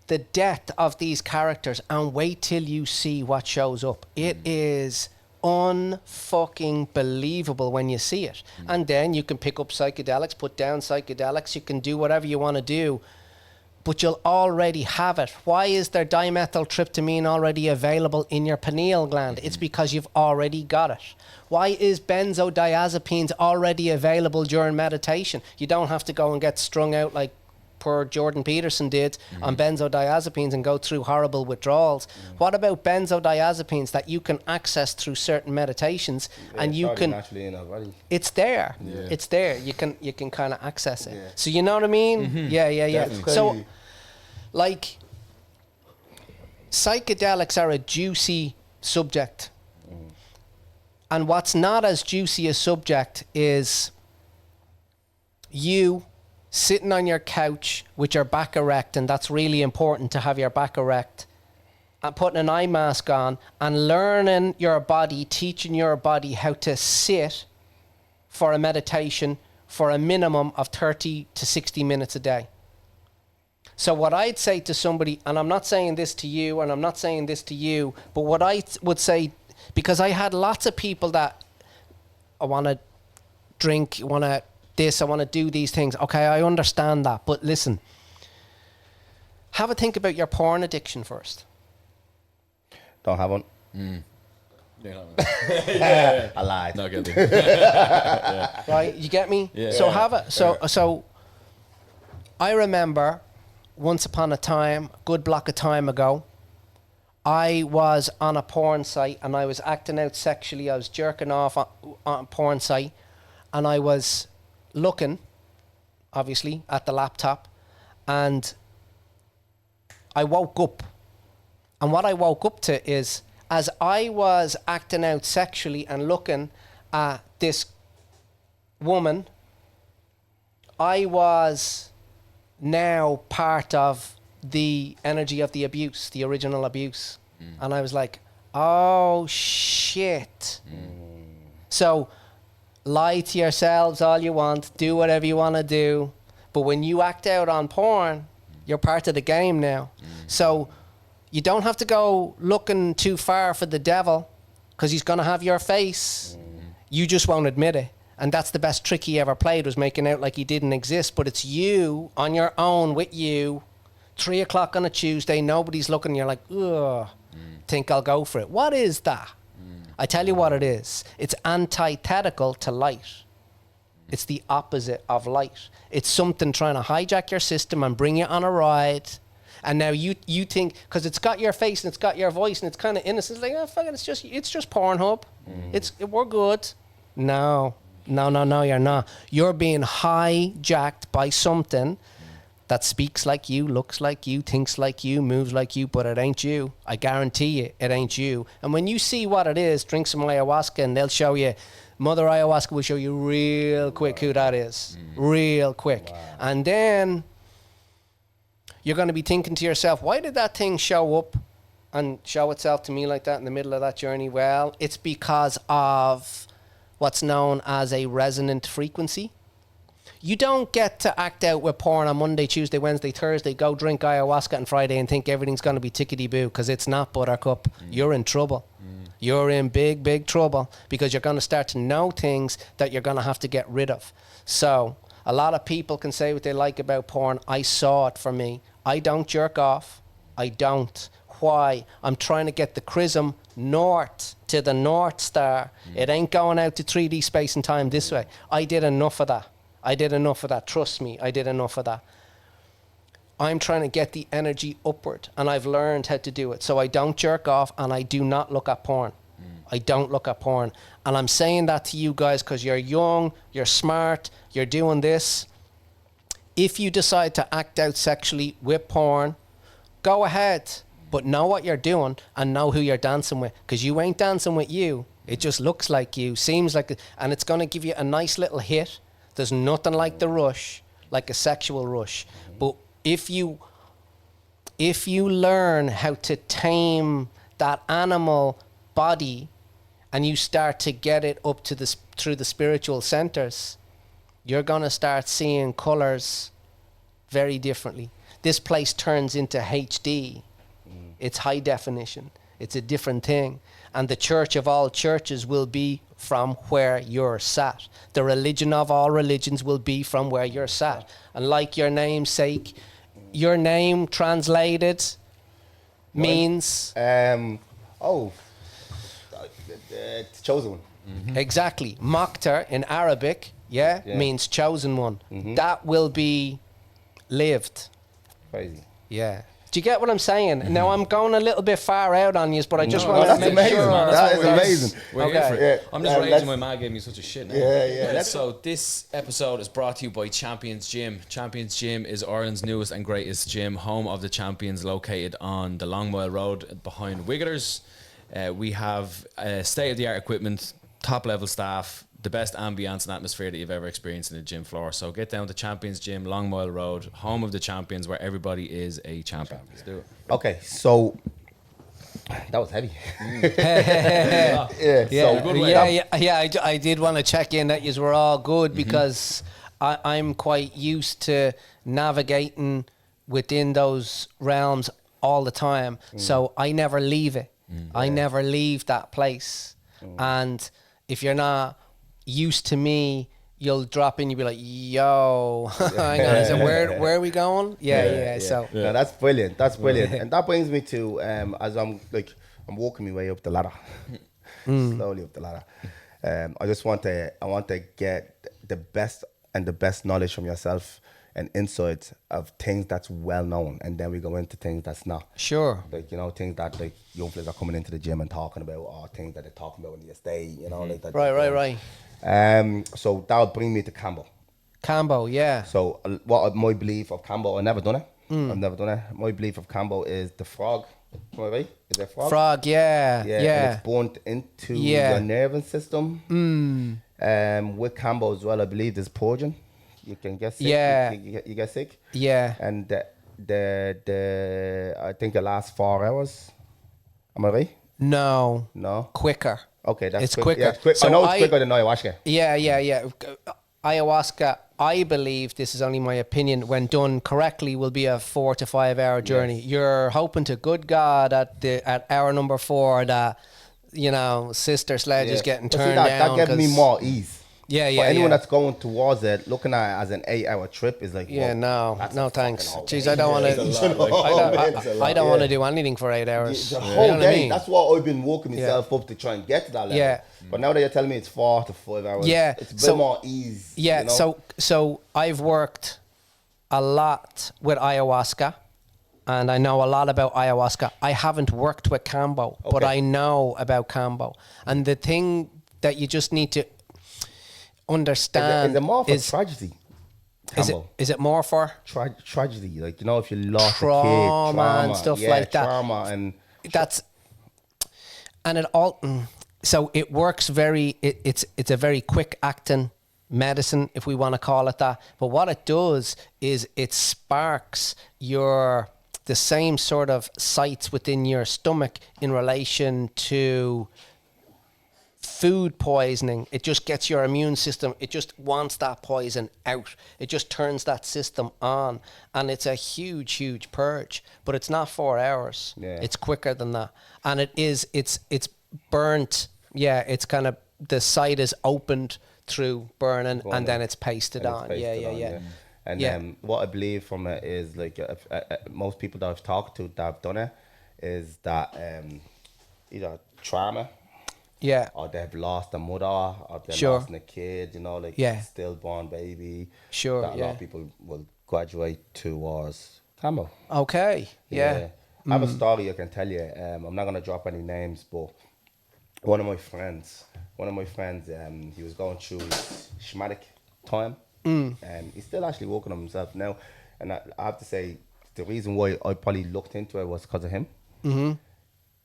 the death of these characters and wait till you see what shows up. It is unfucking believable when you see it. And then you can pick up psychedelics, put down psychedelics, you can do whatever you want to do, but you'll already have it. Why is there dimethyltryptamine already available in your pineal gland? It's because you've already got it. Why is benzodiazepines already available during meditation? You don't have to go and get strung out like poor Jordan Peterson did on benzodiazepines and go through horrible withdrawals. What about benzodiazepines that you can access through certain meditations, and you can naturally in our body. It's there. It's there. You can kind of access it. So you know what I mean? Yeah. So like psychedelics are a juicy subject. And what's not as juicy a subject is you sitting on your couch with your back erect, and that's really important to have your back erect, and putting an eye mask on and learning your body, teaching your body how to sit for a meditation for a minimum of 30 to 60 minutes a day. So what I'd say to somebody, and I'm not saying this to you and I'm not saying this to you, but what I would say, because I had lots of people that I want to drink, I want to do these things. Okay, I understand that. But listen, have a think about your porn addiction first. Don't have one. Yeah. I lied. Not guilty. Right, you get me? Yeah. So have it. So I remember once upon a time, a good block of time ago, I was on a porn site and I was acting out sexually. I was jerking off on a porn site, and I was looking, obviously, at the laptop, and I woke up. And what I woke up to is, as I was acting out sexually and looking at this woman, I was now part of the energy of the abuse, the original abuse. And I was like, oh shit. So lie to yourselves all you want, do whatever you want to do, but when you act out on porn, you're part of the game now. So you don't have to go looking too far for the devil, because he's going to have your face. You just won't admit it. And that's the best trick he ever played, was making out like he didn't exist. But it's you on your own with you, 3 o'clock on a Tuesday, nobody's looking, you're like, ugh, think I'll go for it. What is that? I tell you what it is. It's antithetical to light. It's the opposite of light. It's something trying to hijack your system and bring you on a ride And now you think, because it's got your face and it's got your voice and it's kind of innocent, like, oh, fuck it, it's just Pornhub. We're good. No, you're not. You're being hijacked by something that speaks like you, looks like you, thinks like you, moves like you, but it ain't you. I guarantee you, it ain't you. And when you see what it is, drink some ayahuasca and they'll show you, Mother Ayahuasca will show you real quick who that is. Real quick. Wow. And then you're going to be thinking to yourself, why did that thing show up and show itself to me like that in the middle of that journey? Well, it's because of what's known as a resonant frequency. You don't get to act out with porn on Monday, Tuesday, Wednesday, Thursday, go drink ayahuasca on Friday and think everything's going to be tickety-boo, because it's not, buttercup. You're in trouble. You're in big, big trouble, because you're going to start to know things that you're going to have to get rid of. So a lot of people can say what they like about porn. I saw it for me. I don't jerk off. I don't. Why? I'm trying to get the chrism north to the North Star. It ain't going out to 3D space and time this way. I did enough of that. Trust me, I did enough of that. I'm trying to get the energy upward, and I've learned how to do it. So I don't jerk off, and I do not look at porn. I don't look at porn. And I'm saying that to you guys because you're young, you're smart, you're doing this. If you decide to act out sexually with porn, go ahead. But know what you're doing and know who you're dancing with, because you ain't dancing with you. It just looks like you, seems like it, and it's going to give you a nice little hit. There's nothing like the rush, like a sexual rush. But if you learn how to tame that animal body and you start to get it up to through the spiritual centers, you're going to start seeing colors very differently. This place turns into HD. It's high definition. It's a different thing. And the church of all churches will be from where you're sat. The religion of all religions will be from where you're sat. And like your namesake, your name translated means... the chosen one. Exactly. Maktar in Arabic, means chosen one. That will be lived. Crazy. Yeah. Do you get what I'm saying? Now, I'm going a little bit far out on you, but I just want to that's make amazing, sure. man. That is amazing. We're here for it. Yeah. I'm just raging my man gave me such a shit now. Yeah. So this episode is brought to you by Champions Gym. Champions Gym is Ireland's newest and greatest gym, home of the champions, located on the Long Mile Road behind Wigglers. We have state-of-the-art equipment, top-level staff, the best ambience and atmosphere that you've ever experienced in a gym floor. So get down to Champions Gym, Long Mile Road, home of the champions, where everybody is a champion. Let's do it. Okay, so that was heavy. I did want to check in that you were all good, because I'm quite used to navigating within those realms all the time. So I never leave it. I never leave that place. And if you're not used to me, you'll drop in, you'll be like, yo, hang on, is it where are we going? So no, that's brilliant. And that brings me to as I'm walking my way up the ladder, slowly up the ladder. I want to get the best knowledge from yourself and insights of things that's well known, and then we go into things that's not. Sure. Like, things that like young players are coming into the gym and talking about, or things that they're talking about in the estate, like that. Right. So that would bring me to Cambo, yeah. So what my belief of Cambo, I've never done it. My belief of Cambo is the frog. Am I right? Is it frog? Frog, yeah. And it's burnt into your nervous system. With Cambo as well, I believe there's purging. You can get sick. Yeah. You get sick. Yeah. And the I think the last 4 hours. Am I right? No. Quicker. Okay, that's it's quick. quicker. Yeah, it's quick. So I know it's quicker than ayahuasca. Yeah. Ayahuasca, I believe, this is only my opinion, when done correctly, will be a 4 to 5 hour journey. Yes. You're hoping to good God at hour number 4 that Sister Sledge is getting turned down. That gives me more ease. Yeah. Anyone that's going towards it, looking at it as an 8 hour trip, is like, no thanks. Jeez, I don't want to. I don't want to do anything for 8 hours. The whole day. That's what I've been walking myself up to try and get to that level. Yeah. But now that you're telling me it's 4 to 5 hours, it's a bit more ease. Yeah. So I've worked a lot with ayahuasca, and I know a lot about ayahuasca. I haven't worked with Kambo, but I know about Kambo. And the thing that you just need to understand is it more for tragedy? Is it more for tragedy? Like, you know, if you lost a kid, trauma and stuff like that. Trauma and that's, and it all. So it works it's a very quick acting medicine, if we want to call it that. But what it does is it sparks the same sort of sites within your stomach in relation to food poisoning. It just gets your immune system, it just wants that poison out. It just turns that system on. And it's a huge purge. But it's not 4 hours. Yeah. It's quicker than that. And it's burnt. Yeah, it's kind of, the site is opened through burning, and then it's pasted on. Yeah. And what I believe from it is, like, most people that I've talked to that have done it is that either trauma, or they've lost a mother, or they've lost a kid, you know, like stillborn baby. Sure, that a lot of people will graduate towards Kambo. Okay, yeah. I have a story I can tell you. I'm not gonna drop any names, but one of my friends, he was going through his shamanic time, and he's still actually working on himself now. And I have to say, the reason why I probably looked into it was because of him. Mm-hmm.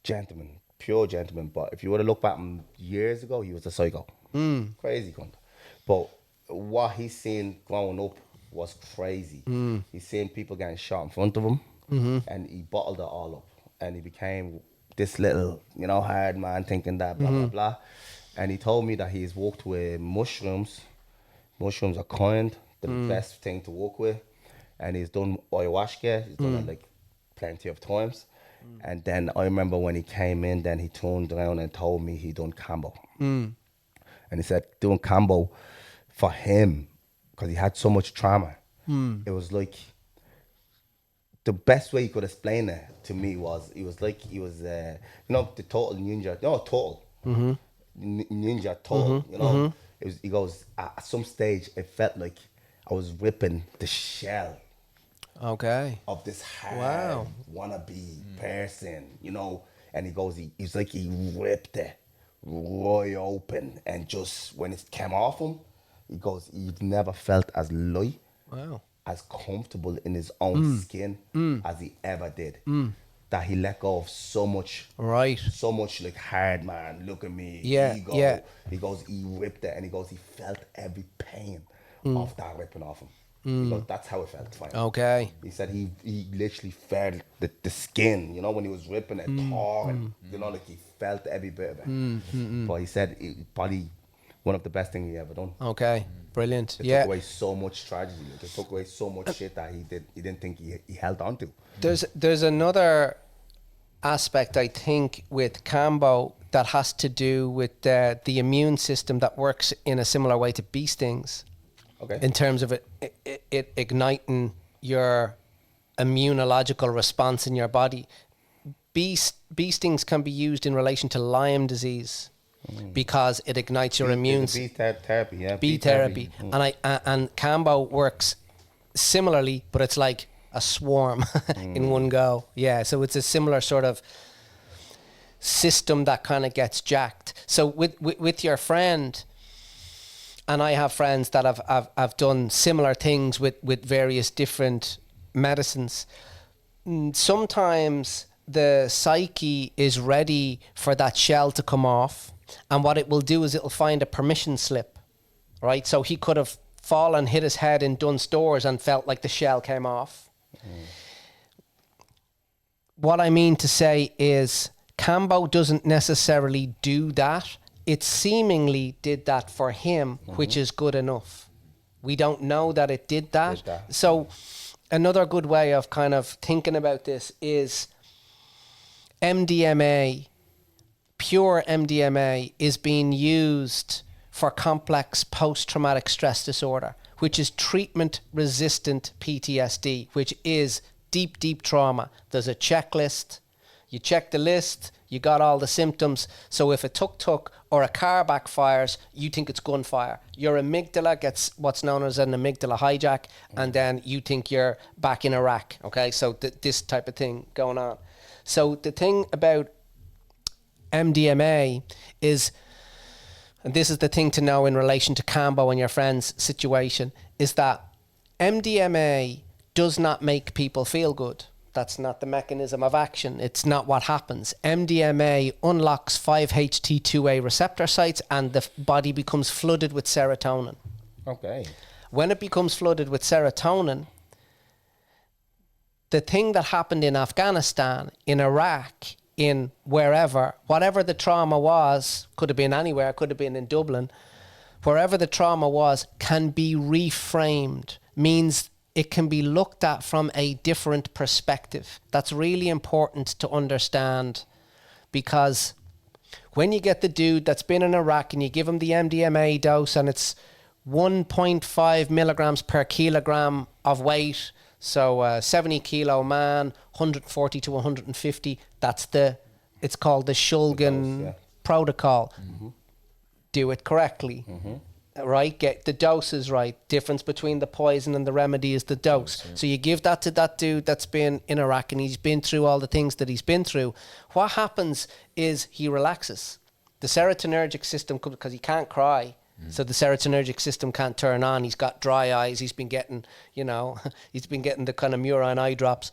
Gentleman, pure gentleman. But if you were to look back years ago, he was a psycho. Crazy cunt. But what he's seen growing up was crazy. He's seen people getting shot in front of him, and he bottled it all up. And he became this little, you know, hard man, thinking that blah, blah, blah. And he told me that he's worked with mushrooms. Mushrooms are kind, the best thing to work with. And he's done ayahuasca. He's done it like plenty of times. And then I remember when he came in, then he turned around and told me he done Kambo. And he said doing Kambo for him, because he had so much trauma, it was like, the best way he could explain it to me was, he was you know, the total ninja, ninja total, you know. He goes, at some stage it felt like I was ripping the shell of this hard wannabe person, you know. And he goes, he's like, he ripped it right open, and just when it came off him, he goes, he'd never felt as light, as comfortable in his own skin as he ever did. That he let go of so much, so much, like, hard man, look at me, ego. He goes, he ripped it, and he goes, he felt every pain of that ripping off him. He goes, that's how it felt for him. He said he literally felt the skin, you know, when he was ripping it, torn, you know, like he felt every bit of it. But he said it probably one of the best things he ever done. Brilliant. It took away so much tragedy. It took away so much shit that he didn't think he held on to. There's another aspect, I think, with Kambo that has to do with the immune system that works in a similar way to bee stings. In terms of it igniting your immunological response in your body. Bee stings can be used in relation to Lyme disease. Because it ignites your immune system. Therapy, yeah. Bee therapy. And Kambo works similarly, but it's like a swarm in one go. Yeah, so it's a similar sort of system that kind of gets jacked. So with your friend, and I have friends that have done similar things with various different medicines. Sometimes the psyche is ready for that shell to come off. And what it will do is it'll find a permission slip, right? So he could have fallen, hit his head in Dunnes Stores and felt like the shell came off. What I mean to say is Kambo doesn't necessarily do that. It seemingly did that for him, which is good enough. We don't know that it did that. So another good way of kind of thinking about this is MDMA. Pure MDMA is being used for complex post-traumatic stress disorder, which is treatment-resistant PTSD, which is deep trauma. There's a checklist. You check the list, you got all the symptoms. So if a tuk-tuk or a car backfires, you think it's gunfire. Your amygdala gets what's known as an amygdala hijack, and then you think you're back in Iraq. Okay, so this type of thing going on. So the thing about MDMA is, and this is the thing to know in relation to Cambo and your friend's situation, is that MDMA does not make people feel good. That's not the mechanism of action. It's not what happens. MDMA unlocks 5-HT2A receptor sites and the body becomes flooded with serotonin. Okay. When it becomes flooded with serotonin, the thing that happened in Afghanistan, in Iraq, in wherever, whatever the trauma was, could have been anywhere, could have been in Dublin, wherever the trauma was, can be reframed, means it can be looked at from a different perspective. That's really important to understand, because when you get the dude that's been in Iraq and you give him the MDMA dose and it's 1.5 milligrams per kilogram of weight, so 70 kilo man, 140 to 150, it's called the Shulgin protocol. Mm-hmm. Do it correctly. Mm-hmm. Right, get the doses right. Difference between the poison and the remedy is the dose. So you give that to that dude that's been in Iraq and he's been through all the things that he's been through. What happens is he relaxes. The serotonergic system, because he can't cry, so the serotonergic system can't turn on. He's got dry eyes. He's been getting, he's been getting the kind of Murine eye drops.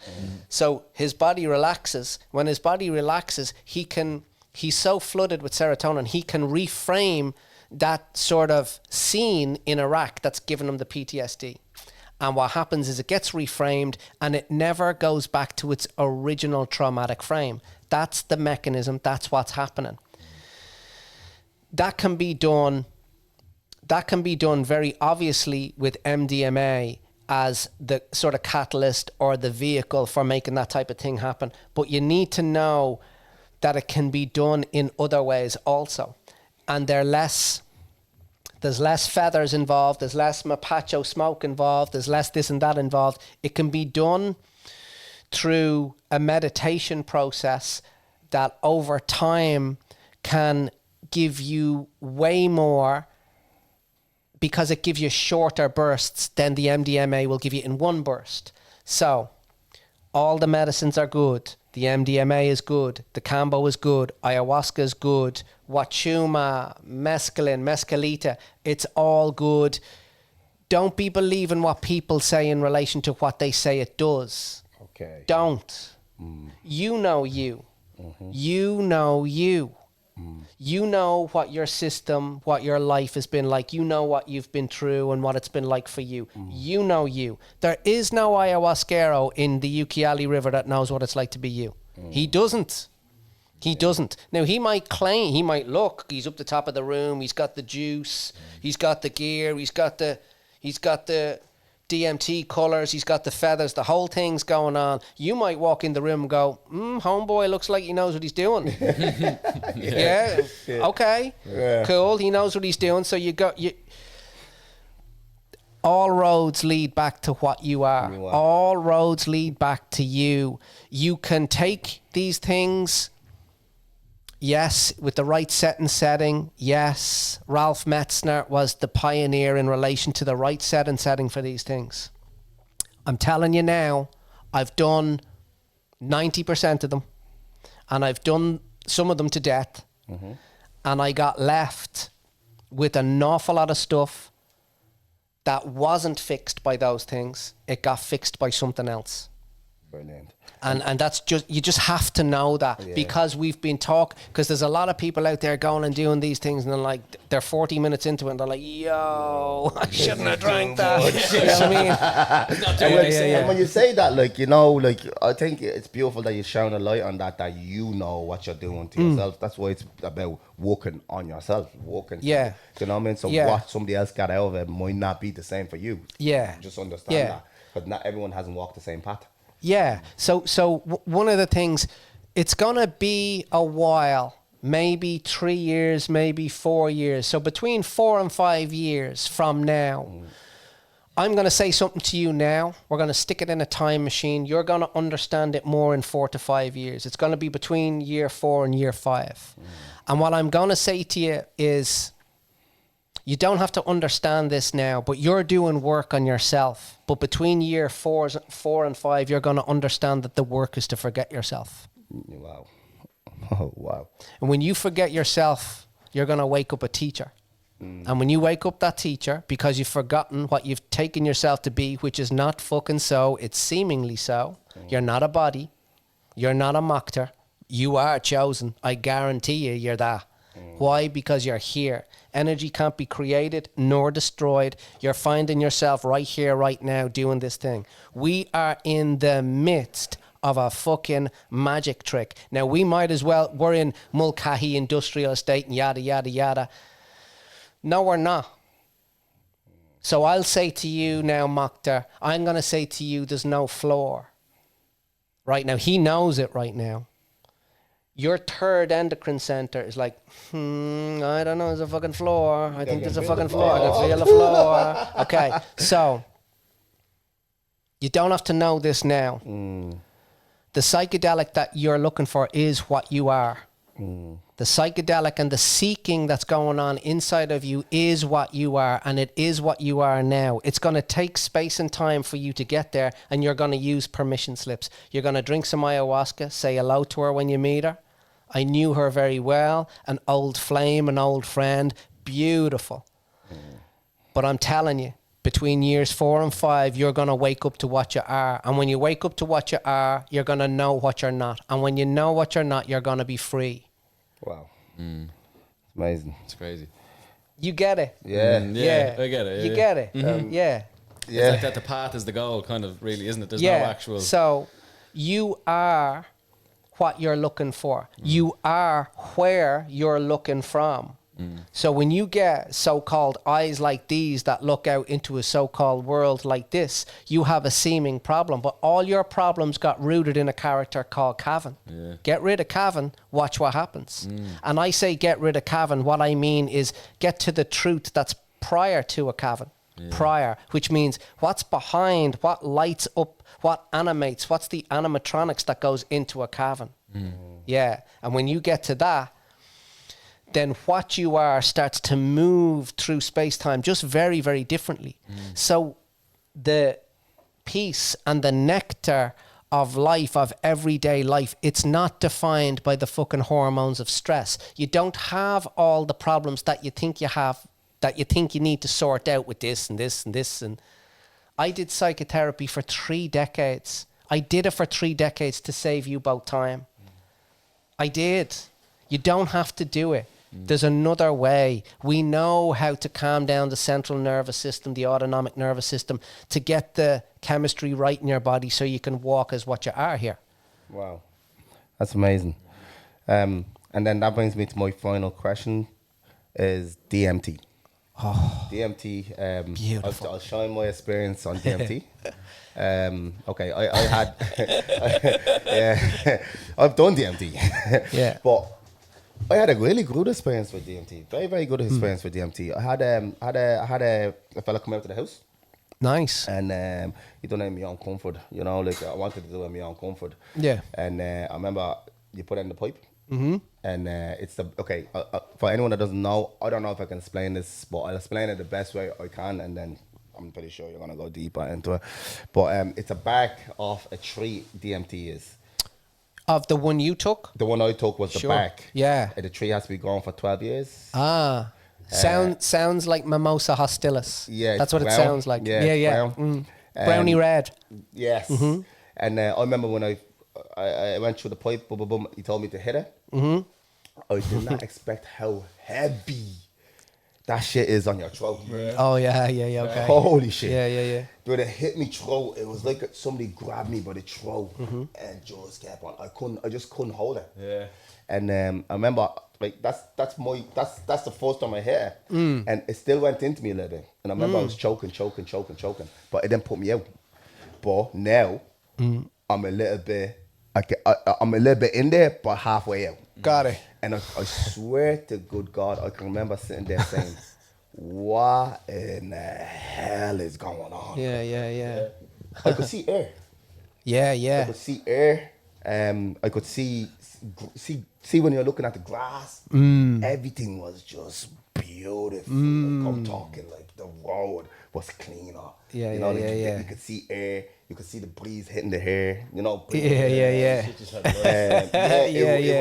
So his body relaxes. When his body relaxes, he's so flooded with serotonin, he can reframe that sort of scene in Iraq that's given him the PTSD. And what happens is it gets reframed and it never goes back to its original traumatic frame. That's the mechanism. That's what's happening. That can be done very obviously with MDMA as the sort of catalyst or the vehicle for making that type of thing happen. But you need to know that it can be done in other ways also. And there's less feathers involved, there's less mapacho smoke involved, there's less this and that involved. It can be done through a meditation process that over time can give you way more, because it gives you shorter bursts than the MDMA will give you in one burst. So all the medicines are good. The MDMA is good. The Cambo is good. Ayahuasca is good. Wachuma, mescaline, mescalita, it's all good. Don't be believing what people say in relation to what they say it does. Okay. Don't. You know you. Mm-hmm. You know you. You know what your system, what your life has been like. You know what you've been through and what it's been like for you. You know you. There is no ayahuasquero in the Ucayali River that knows what it's like to be you. He doesn't. He doesn't. Now, he might claim, he might look, he's up the top of the room, he's got the juice, he's got the gear, he's got the DMT colours, he's got the feathers, the whole thing's going on. You might walk in the room and go, homeboy looks like he knows what he's doing. Yeah. Okay. Yeah. Cool. He knows what he's doing. So all roads lead back to what you are. All roads lead back to you. You can take these things, yes, with the right set and setting. Yes, Ralph Metzner was the pioneer in relation to the right set and setting for these things. I'm telling you now, I've done 90% of them, and I've done some of them to death, and I got left with an awful lot of stuff that wasn't fixed by those things. It got fixed by something else. Brilliant. And that's just, you just have to know that, because we've been because there's a lot of people out there going and doing these things and they're 40 minutes into it and they're like, yo, I shouldn't have drank that. You know what I mean? And when you say that, I think it's beautiful that you shine a light on that you know what you're doing to yourself. That's why it's about working on yourself, working. Yeah. You know what I mean? So what somebody else got out of it might not be the same for you. Yeah. Just understand that. But not everyone hasn't walked the same path. Yeah. So one of the things, it's going to be a while, maybe 3 years, maybe 4 years. So between 4 and 5 years from now, I'm going to say something to you now. We're going to stick it in a time machine. You're going to understand it more in 4 to 5 years. It's going to be between year 4 and year 5. And what I'm going to say to you is, you don't have to understand this now, but you're doing work on yourself. But between year 4 and 5, you're going to understand that the work is to forget yourself. Wow. Oh, wow. And when you forget yourself, you're going to wake up a teacher. And when you wake up that teacher, because you've forgotten what you've taken yourself to be, which is not fucking so, it's seemingly so. You're not a body. You're not a moctor. You are chosen. I guarantee you, you're that. Why? Because you're here. Energy can't be created nor destroyed. You're finding yourself right here, right now, doing this thing. We are in the midst of a fucking magic trick. Now, we might as well, we're in Mulcahy Industrial Estate and yada, yada, yada. No, we're not. So I'll say to you now, Mokhtar, I'm going to say to you, there's no floor. Right now, he knows it right now. Your third endocrine center is like, I don't know, there's a fucking floor. I think there's a fucking floor. I can feel the floor. Okay, so you don't have to know this now. The psychedelic that you're looking for is what you are. The psychedelic and the seeking that's going on inside of you is what you are, and it is what you are now. It's going to take space and time for you to get there, and you're going to use permission slips. You're going to drink some ayahuasca, say hello to her when you meet her. I knew her very well, an old flame, an old friend, beautiful. But I'm telling you, between years 4 and 5, you're going to wake up to what you are. And when you wake up to what you are, you're going to know what you're not. And when you know what you're not, you're going to be free. Wow. It's amazing. It's crazy. You get it. Yeah. Yeah, I get it. You get it. Yeah. It's like that the path is the goal, kind of, really, isn't it? There's no actual... So you are what you're looking for. You are where you're looking from. So when you get so-called eyes like these that look out into a so-called world like this, you have a seeming problem. But all your problems got rooted in a character called Cavan. Yeah. Get rid of Cavan, watch what happens. And I say get rid of Cavan, what I mean is get to the truth that's prior to a Cavan. Prior, which means what's behind, what lights up, what animates, what's the animatronics that goes into a Cavan. Yeah, and when you get to that, then what you are starts to move through space-time just very, very differently. So the peace and the nectar of life, of everyday life, it's not defined by the fucking hormones of stress. You don't have all the problems that you think you have, that you think you need to sort out with this and this and this. And I did psychotherapy for 3 decades. I did it for 3 decades to save you both time. I did. You don't have to do it. There's another way. We know how to calm down the central nervous system, the autonomic nervous system, to get the chemistry right in your body so you can walk as what you are here. Wow. That's amazing. And then that brings me to my final question is DMT. DMT. Beautiful. I'll shine my experience on DMT. Okay, I had... yeah, I've done DMT. Yeah. But I had a really good experience with DMT. Very, very good experience with DMT. I had a fella come out to the house. Nice. And he done it in my own comfort. You know, like I wanted to do it in my own comfort. Yeah. And I remember you put it in the pipe. And it's the... Okay, for anyone that doesn't know, I don't know if I can explain this, but I'll explain it the best way I can, and then I'm pretty sure you're going to go deeper into it. But it's a bark off a tree, DMT is. Of the one you took? The one I took was the bark. Yeah. The tree has to be gone for 12 years. Sounds like Mimosa hostilis. Yeah. That's what brown. it sounds like. Yeah. Brown. Brownie red. Yes. And I remember when I went through the pipe, boom, boom, boom, he told me to hit it. I did not expect how heavy that shit is on your throat. Oh, yeah, okay. Holy shit. Yeah. But it hit me throat. It was like somebody grabbed me by the throat and just kept on. I just couldn't hold it. Yeah. And I remember, like, that's the first time I hit it. And it still went into me a little bit. And I remember I was choking. But it didn't put me out. But now, I'm a little bit in there, but halfway out. Got it. And I swear to good God, I can remember sitting there saying, what in the hell is going on? Yeah. I could see air. I could see air. I could see when you're looking at the grass. Everything was just beautiful. Like, I'm talking like the road was cleaner. You could see air. You could see the breeze hitting the hair. You know. Yeah. It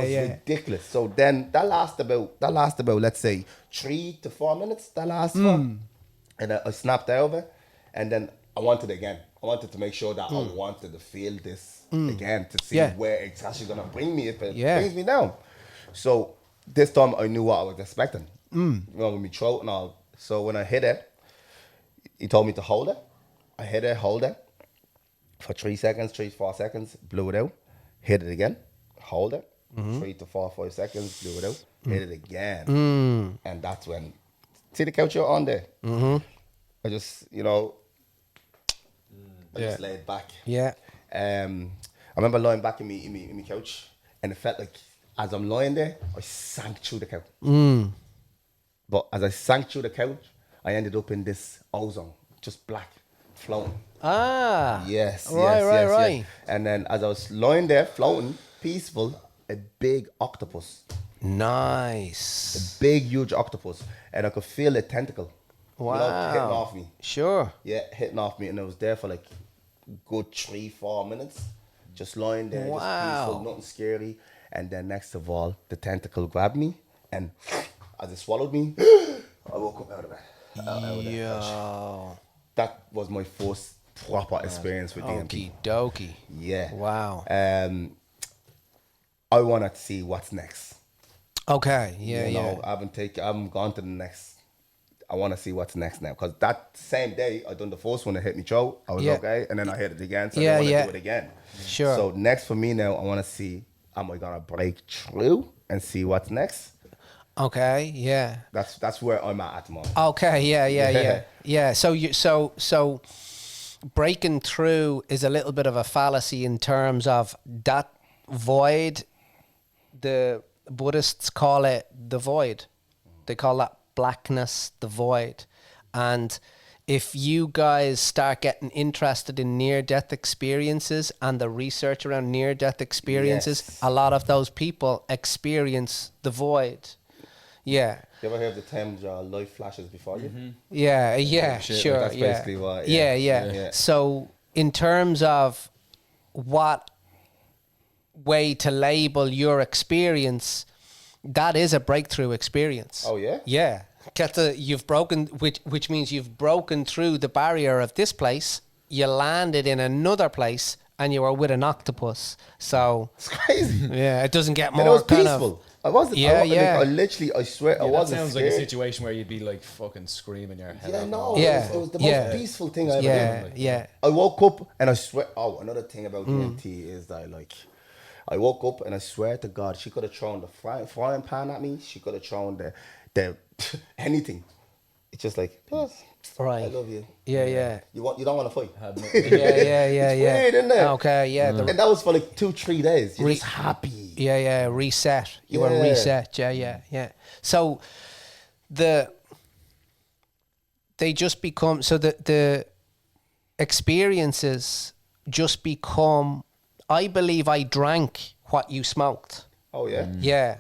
was ridiculous. So then that lasted about let's say 3 to 4 minutes. That lasted for, and I snapped out of it, and then I wanted it again. I wanted to make sure that I wanted to feel this again to see where it's actually gonna bring me if it brings me down. So this time I knew what I was expecting. You know, with my throat and all. So when I hit it, he told me to hold it. I hit it, hold it for 3 seconds, 3 to 4 seconds, blew it out. Hit it again, hold it. 3 to 4, 5 seconds, blew it out. Hit it again, and that's when see the couch you're on there. I just just laid back. I remember lying back in me couch, and it felt like as I'm lying there, I sank through the couch. But as I sank through the couch, I ended up in this ozone, just black, floating. Yes. Right. And then as I was lying there, floating, peaceful, a big octopus. Nice. A big, huge octopus, and I could feel a tentacle. Wow. Hitting off me. Sure. Yeah, hitting off me, and I was there for like good 3-4 minutes, just lying there, just peaceful, nothing scary. And then next of all, the tentacle grabbed me, and as it swallowed me, I woke up out of it. That was my first proper experience with DMT. Okie dokie. Yeah. Wow. I want to see what's next. Okay. I haven't gone to the next. I want to see what's next now, because that same day I done the first one that hit me throat. I was okay, and then I hit it again, so I want to do it again. Sure. So next for me now, I want to see, am I gonna break through and see what's next? Okay. Yeah. That's where I'm at the moment. Okay. Yeah. So breaking through is a little bit of a fallacy in terms of that void. The Buddhists call it the void. They call that blackness, the void. And if you guys start getting interested in near-death experiences and the research around near-death experiences, a lot of those people experience the void. Yeah. You ever heard the term life flashes before you? Sure. That's basically what. Yeah. So in terms of what way to label your experience, that is a breakthrough experience. Oh yeah? Yeah. You've broken, which means you've broken through the barrier of this place, you landed in another place, and you were with an octopus. So it's crazy. Yeah, it doesn't get more. And it was kind peaceful. Of, I wasn't. Yeah. I swear, I wasn't. That sounds scared. like a situation where you'd be like fucking screaming your head out. No. Yeah. It was the most peaceful thing I ever did. Yeah. I woke up and I swear. Oh, another thing about DMT is that I woke up and I swear to God, she could have thrown the frying pan at me. She could have thrown the anything. It's just like, right. I love you. Yeah. You don't want to fight. Yeah. It's weird, isn't it? Okay, yeah. And that was for like 2-3 days. You're just happy. Yeah. Reset. You were reset. Yeah. So they just become, so the experiences just become, I believe I drank what you smoked. Oh yeah. Yeah.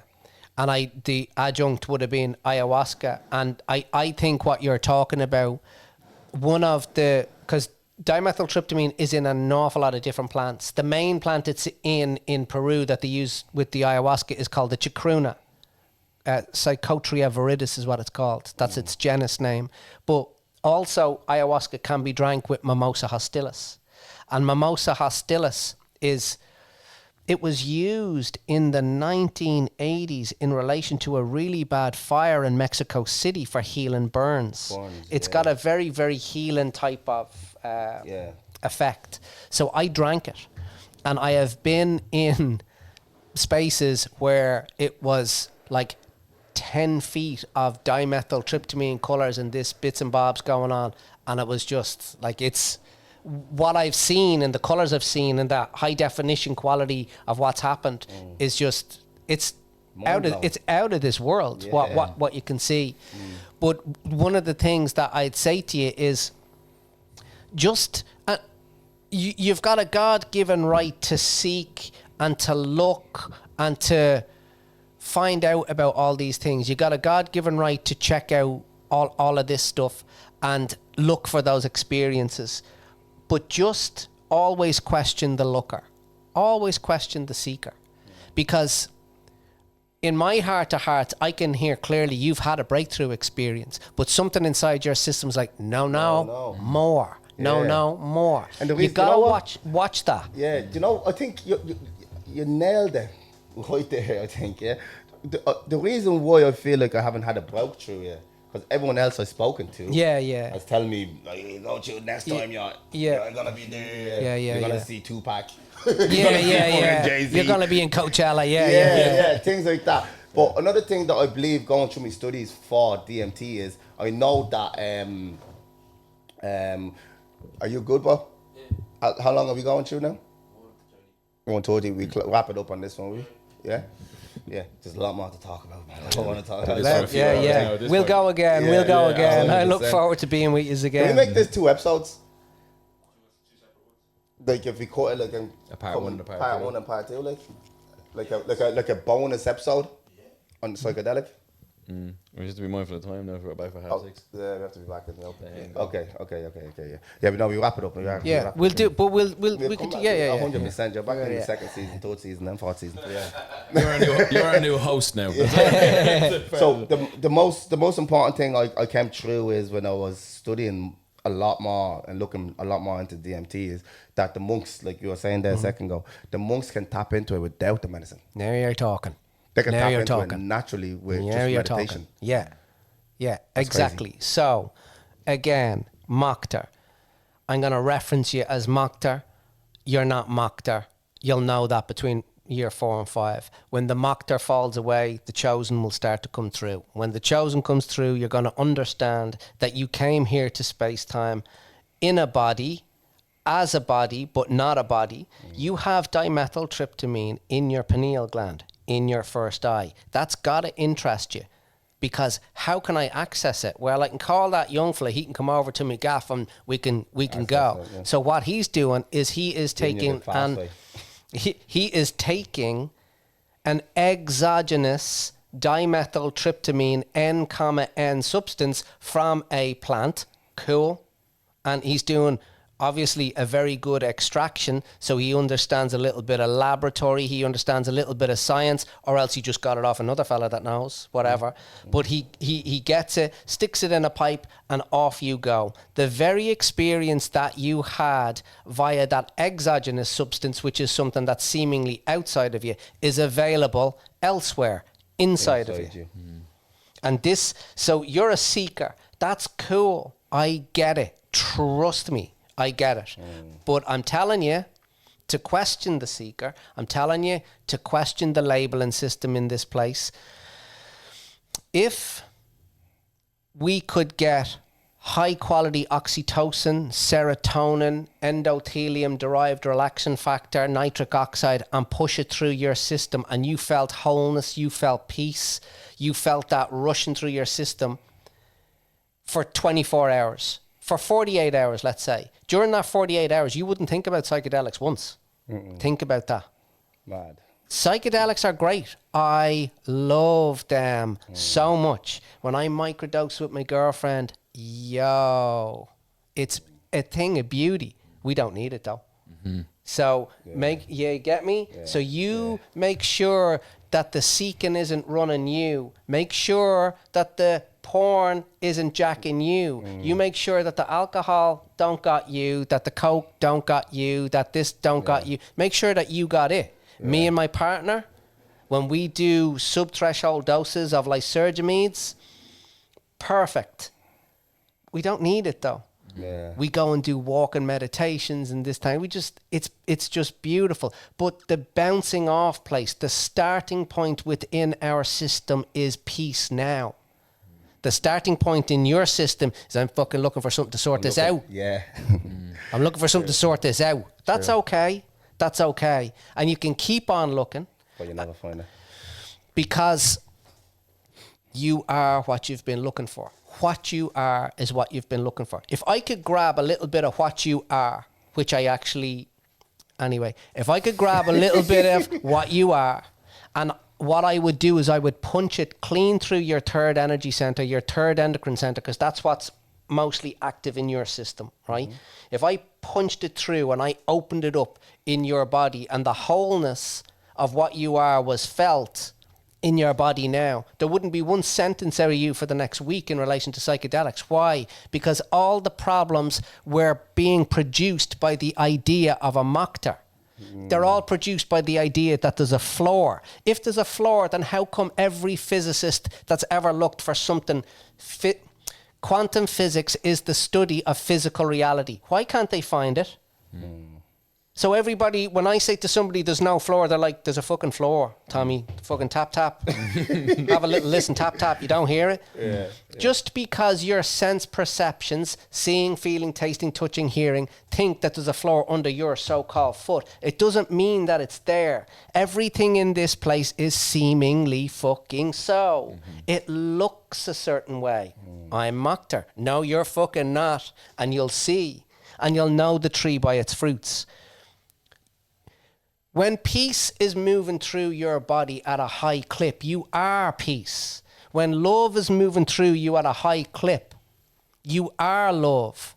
And the adjunct would have been ayahuasca. And I think what you're talking about, because dimethyltryptamine is in an awful lot of different plants. The main plant it's in Peru that they use with the ayahuasca is called the chacruna. Psychotria viridis is what it's called. That's its genus name. But also ayahuasca can be drank with mimosa hostilis. And mimosa hostilis it was used in the 1980s in relation to a really bad fire in Mexico City for healing burns. It's got a very, very healing type of effect. So I drank it. And I have been in spaces where it was like 10 feet of dimethyltryptamine colours and this bits and bobs going on. And it was just like, it's what I've seen and the colours I've seen and the high definition quality of what's happened is just, it's out of this world. What you can see. But one of the things that I'd say to you is just you've got a God-given right to seek and to look and to find out about all these things. You got a God-given right to check out all of this stuff and look for those experiences. But just always question the looker. Always question the seeker. Because in my heart to heart, I can hear clearly you've had a breakthrough experience, but something inside your system's like, no, more. No, more. And you've got to watch that. Yeah, I think you nailed it right there, I think, yeah. The reason why I feel like I haven't had a breakthrough yet, because everyone else I've spoken to is telling me, like, you go to next time, you're going to be there. You're going to see Tupac. You're going to be in Coachella, things like that. But another thing that I believe going through my studies for DMT is, I know that, are you good, bro? Yeah. How long are we going through now? 1:30. We wrap it up on this one, will we? Yeah? Yeah, there's a lot more to talk about, man. I don't want to talk about it. We'll go again. I look forward to being with you again. Can we make this 2 episodes? Like if we cut it like in part 1 and part 1 and part 2, like a bonus episode on psychedelic. We just have to be mindful of time now. We're back for 6:30. Yeah, we have to be back in the open. Okay, yeah. But no, we wrap it up. We'll do, but we'll come back. 100%. You're back in the 2nd season, 3rd season, then 4th season. You're our new host now. So the most important thing I came through is when I was studying a lot more and looking a lot more into DMT is that the monks, like you were saying there a second ago, the monks can tap into it without the medicine. Now you're talking. They can tap into it naturally with just meditation. Yeah, exactly. Crazy. So, again, Mokhtar. I'm going to reference you as Mokhtar. You're not Mokhtar. You'll know that between year 4 and 5. When the Mokhtar falls away, the chosen will start to come through. When the chosen comes through, you're going to understand that you came here to space-time in a body, as a body, but not a body. You have dimethyltryptamine in your pineal gland, in your first eye. That's got to interest you, because how can I access it? Well, I can call that young fella. He can come over to me gaff and we can go. It, yeah. So what he's doing is he is taking an exogenous dimethyltryptamine N, substance from a plant. Cool. And he's doing obviously a very good extraction, so he understands a little bit of laboratory, he understands a little bit of science, or else he just got it off another fella that knows, whatever. But he gets it, sticks it in a pipe, and off you go. The very experience that you had via that exogenous substance, which is something that's seemingly outside of you, is available elsewhere, inside of you. And this, so you're a seeker. That's cool. I get it. Trust me. I get it. But I'm telling you to question the seeker. I'm telling you to question the labeling system in this place. If we could get high quality oxytocin, serotonin, endothelium-derived relaxin factor, nitric oxide, and push it through your system, and you felt wholeness, you felt peace, you felt that rushing through your system for 24 hours. For 48 hours, let's say. During that 48 hours, you wouldn't think about psychedelics once. Think about that. Mad. Psychedelics are great. I love them so much. When I microdose with my girlfriend, it's a thing of beauty. We don't need it though. So you get me? Yeah. So you make sure that the seeking isn't running you. Make sure that the porn isn't jacking you. You make sure that the alcohol don't got you, that the coke don't got you, that this don't got you. Make sure that you got it. Me and my partner, when we do sub-threshold doses of lysergamides, perfect. We don't need it though. We go and do walking meditations and this time. It's just beautiful. But the bouncing off place, the starting point within our system is peace now. The starting point in your system is I'm fucking looking for something to sort this out. I'm looking for something to sort this out. That's okay. That's okay. And you can keep on looking. But you never find it. Because you are what you've been looking for. What you are is what you've been looking for. If I could grab a little bit of what you are, which I actually, anyway, if I could grab a little bit of what you are, and what I would do is I would punch it clean through your third energy center, your third endocrine center, because that's what's mostly active in your system, right? If I punched it through and I opened it up in your body and the wholeness of what you are was felt in your body now, there wouldn't be one sentence out of you for the next week in relation to psychedelics. Why? Because all the problems were being produced by the idea of a Mokter. They're all produced by the idea that there's a floor. If there's a floor, then how come every physicist that's ever looked for something quantum physics is the study of physical reality? Why can't they find it? So everybody, when I say to somebody there's no floor, they're like, there's a fucking floor, Tommy. Fucking tap, tap. Have a little listen, tap, tap. You don't hear it? Yeah. Just because your sense perceptions, seeing, feeling, tasting, touching, hearing, think that there's a floor under your so-called foot, it doesn't mean that it's there. Everything in this place is seemingly fucking so. It looks a certain way. I'm Mokter. No, you're fucking not. And you'll see. And you'll know the tree by its fruits. When peace is moving through your body at a high clip, you are peace. When love is moving through you at a high clip, you are love.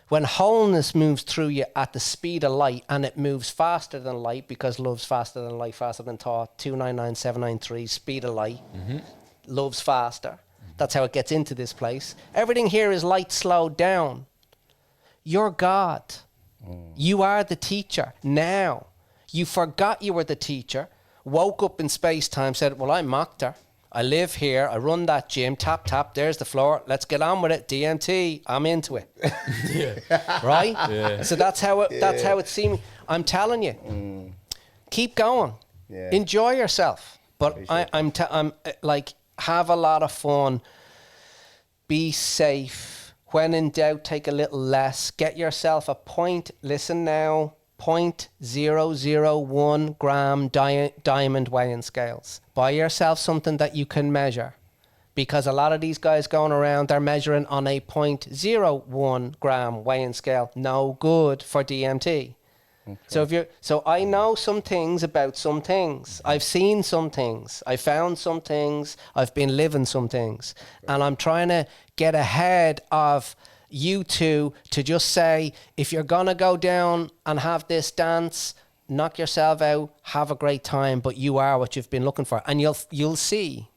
When wholeness moves through you at the speed of light, and it moves faster than light, because love's faster than light, faster than thought, 299793, speed of light, love's faster. That's how it gets into this place. Everything here is light slowed down. You're God. You are the teacher now. You forgot you were the teacher, woke up in space-time, said, well, I'm Mokter. I live here. I run that gym. Tap, tap. There's the floor. Let's get on with it. DMT. I'm into it. Right? Yeah. So that's how it seemed. I'm telling you. Keep going. Yeah. Enjoy yourself. But I'm like, have a lot of fun. Be safe. When in doubt, take a little less. Get yourself a point. Listen now. 0.001 gram diamond weighing scales. Buy yourself something that you can measure, because a lot of these guys going around, they're measuring on a 0.01 gram weighing scale. No good for DMT. Okay. So I know some things about some things. I've seen some things. I found some things. I've been living some things. Okay. And I'm trying to get ahead of you two to just say, if you're gonna go down and have this dance, knock yourself out, have a great time, but you are what you've been looking for, and you'll see.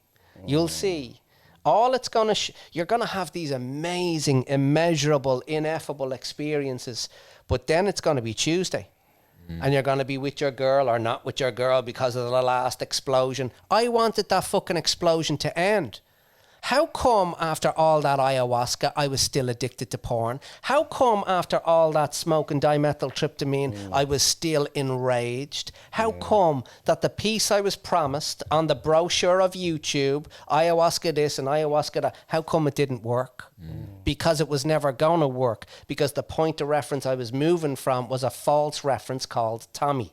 All it's gonna you're gonna have these amazing, immeasurable, ineffable experiences, but then it's gonna be Tuesday, and you're gonna be with your girl or not with your girl because of the last explosion. I wanted that fucking explosion to end. How come after all that ayahuasca, I was still addicted to porn? How come after all that smoking dimethyltryptamine, I was still enraged? How come that the piece I was promised on the brochure of YouTube, ayahuasca this and ayahuasca that, how come it didn't work? Because it was never going to work. Because the point of reference I was moving from was a false reference called Tommy.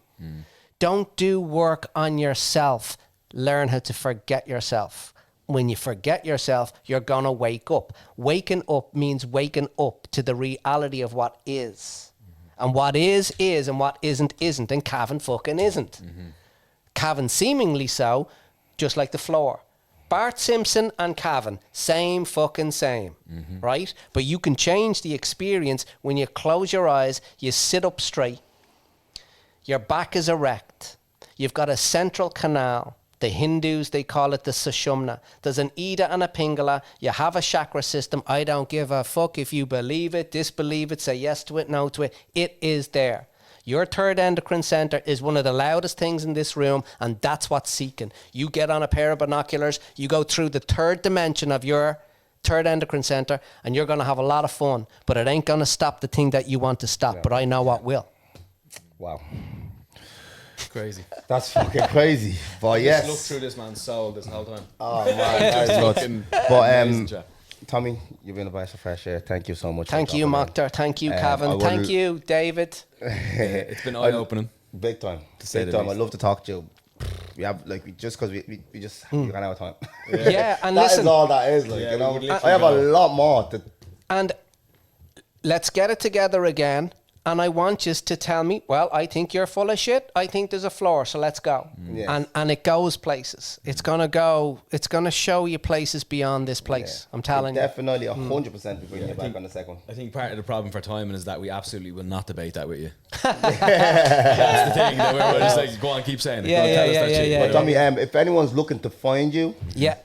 Don't do work on yourself. Learn how to forget yourself. When you forget yourself, you're going to wake up. Waking up means waking up to the reality of what is. And what is, and what isn't. And Cavan fucking isn't. Cavan seemingly so, just like the floor. Bart Simpson and Cavan, same fucking same, right? But you can change the experience when you close your eyes, you sit up straight, your back is erect, you've got a central canal. The Hindus, they call it the Sushumna. There's an Ida and a Pingala. You have a chakra system. I don't give a fuck if you believe it, disbelieve it, say yes to it, no to it. It is there. Your third endocrine center is one of the loudest things in this room, and that's what's seeking. You get on a pair of binoculars, you go through the third dimension of your third endocrine center, and you're going to have a lot of fun, but it ain't going to stop the thing that you want to stop, but I know what will. Wow. Crazy. That's fucking crazy. But yes. Just look through this man's soul this whole time. Oh man, that is nuts. But Tommy, you've been a breath of fresh air. Thank you so much. Thank you, Mokter. Thank you, Cavan. Thank you, David. It's been eye-opening. Big time. Big time. I'd love to talk to you we have like just because we just we ran out of time. Yeah, and that listen, is all that is. Like Yeah, you know, we would literally I have a go. lot more to. and let's get it together again. And I want you to tell me, well, I think you're full of shit. I think there's a floor, so let's go. Yes. And it goes places. It's gonna show you places beyond this place. I'm telling you. Definitely 100% be bringing you back on the second. I think part of the problem for timing is that we absolutely will not debate that with you. That's the thing. That we're just like, go on, keep saying it. Yeah, Go on, yeah, tell us yeah, that yeah, shit. yeah, But Tommy, if anyone's looking to find you, Yeah.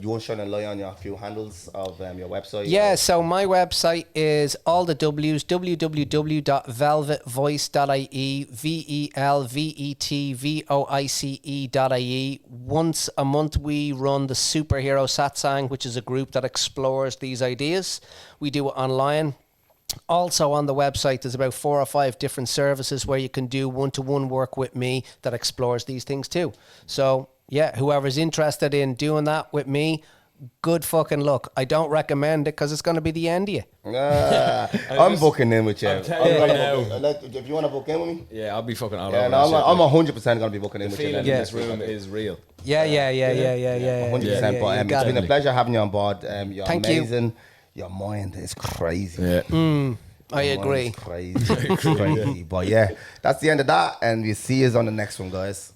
you want to shine a light on your few handles of your website? Yeah, or- so my website is all the W's, www.velvetvoice.ie, VELVETVOICE.ie. Once a month we run the Superhero Satsang, which is a group that explores these ideas. We do it online. Also on the website, there's about 4 or 5 different services where you can do one-to-one work with me that explores these things too. So yeah, whoever's interested in doing that with me, good fucking luck. I don't recommend it because it's going to be the end of you. I'm booking in with you. I'm telling you right now. If you want to book in with me, Yeah, I'll be fucking all yeah, over no, that I'm shit. 100% going to be booking in The with you. feeling then. in this room is real. Yeah. 100%. Yeah, But you it's got been it. a pleasure having you on board. You're Thank you. amazing. Your mind is crazy. Yeah. I Your mind agree. is crazy. Crazy. But yeah, that's the end of that. And we'll see you on the next one, guys.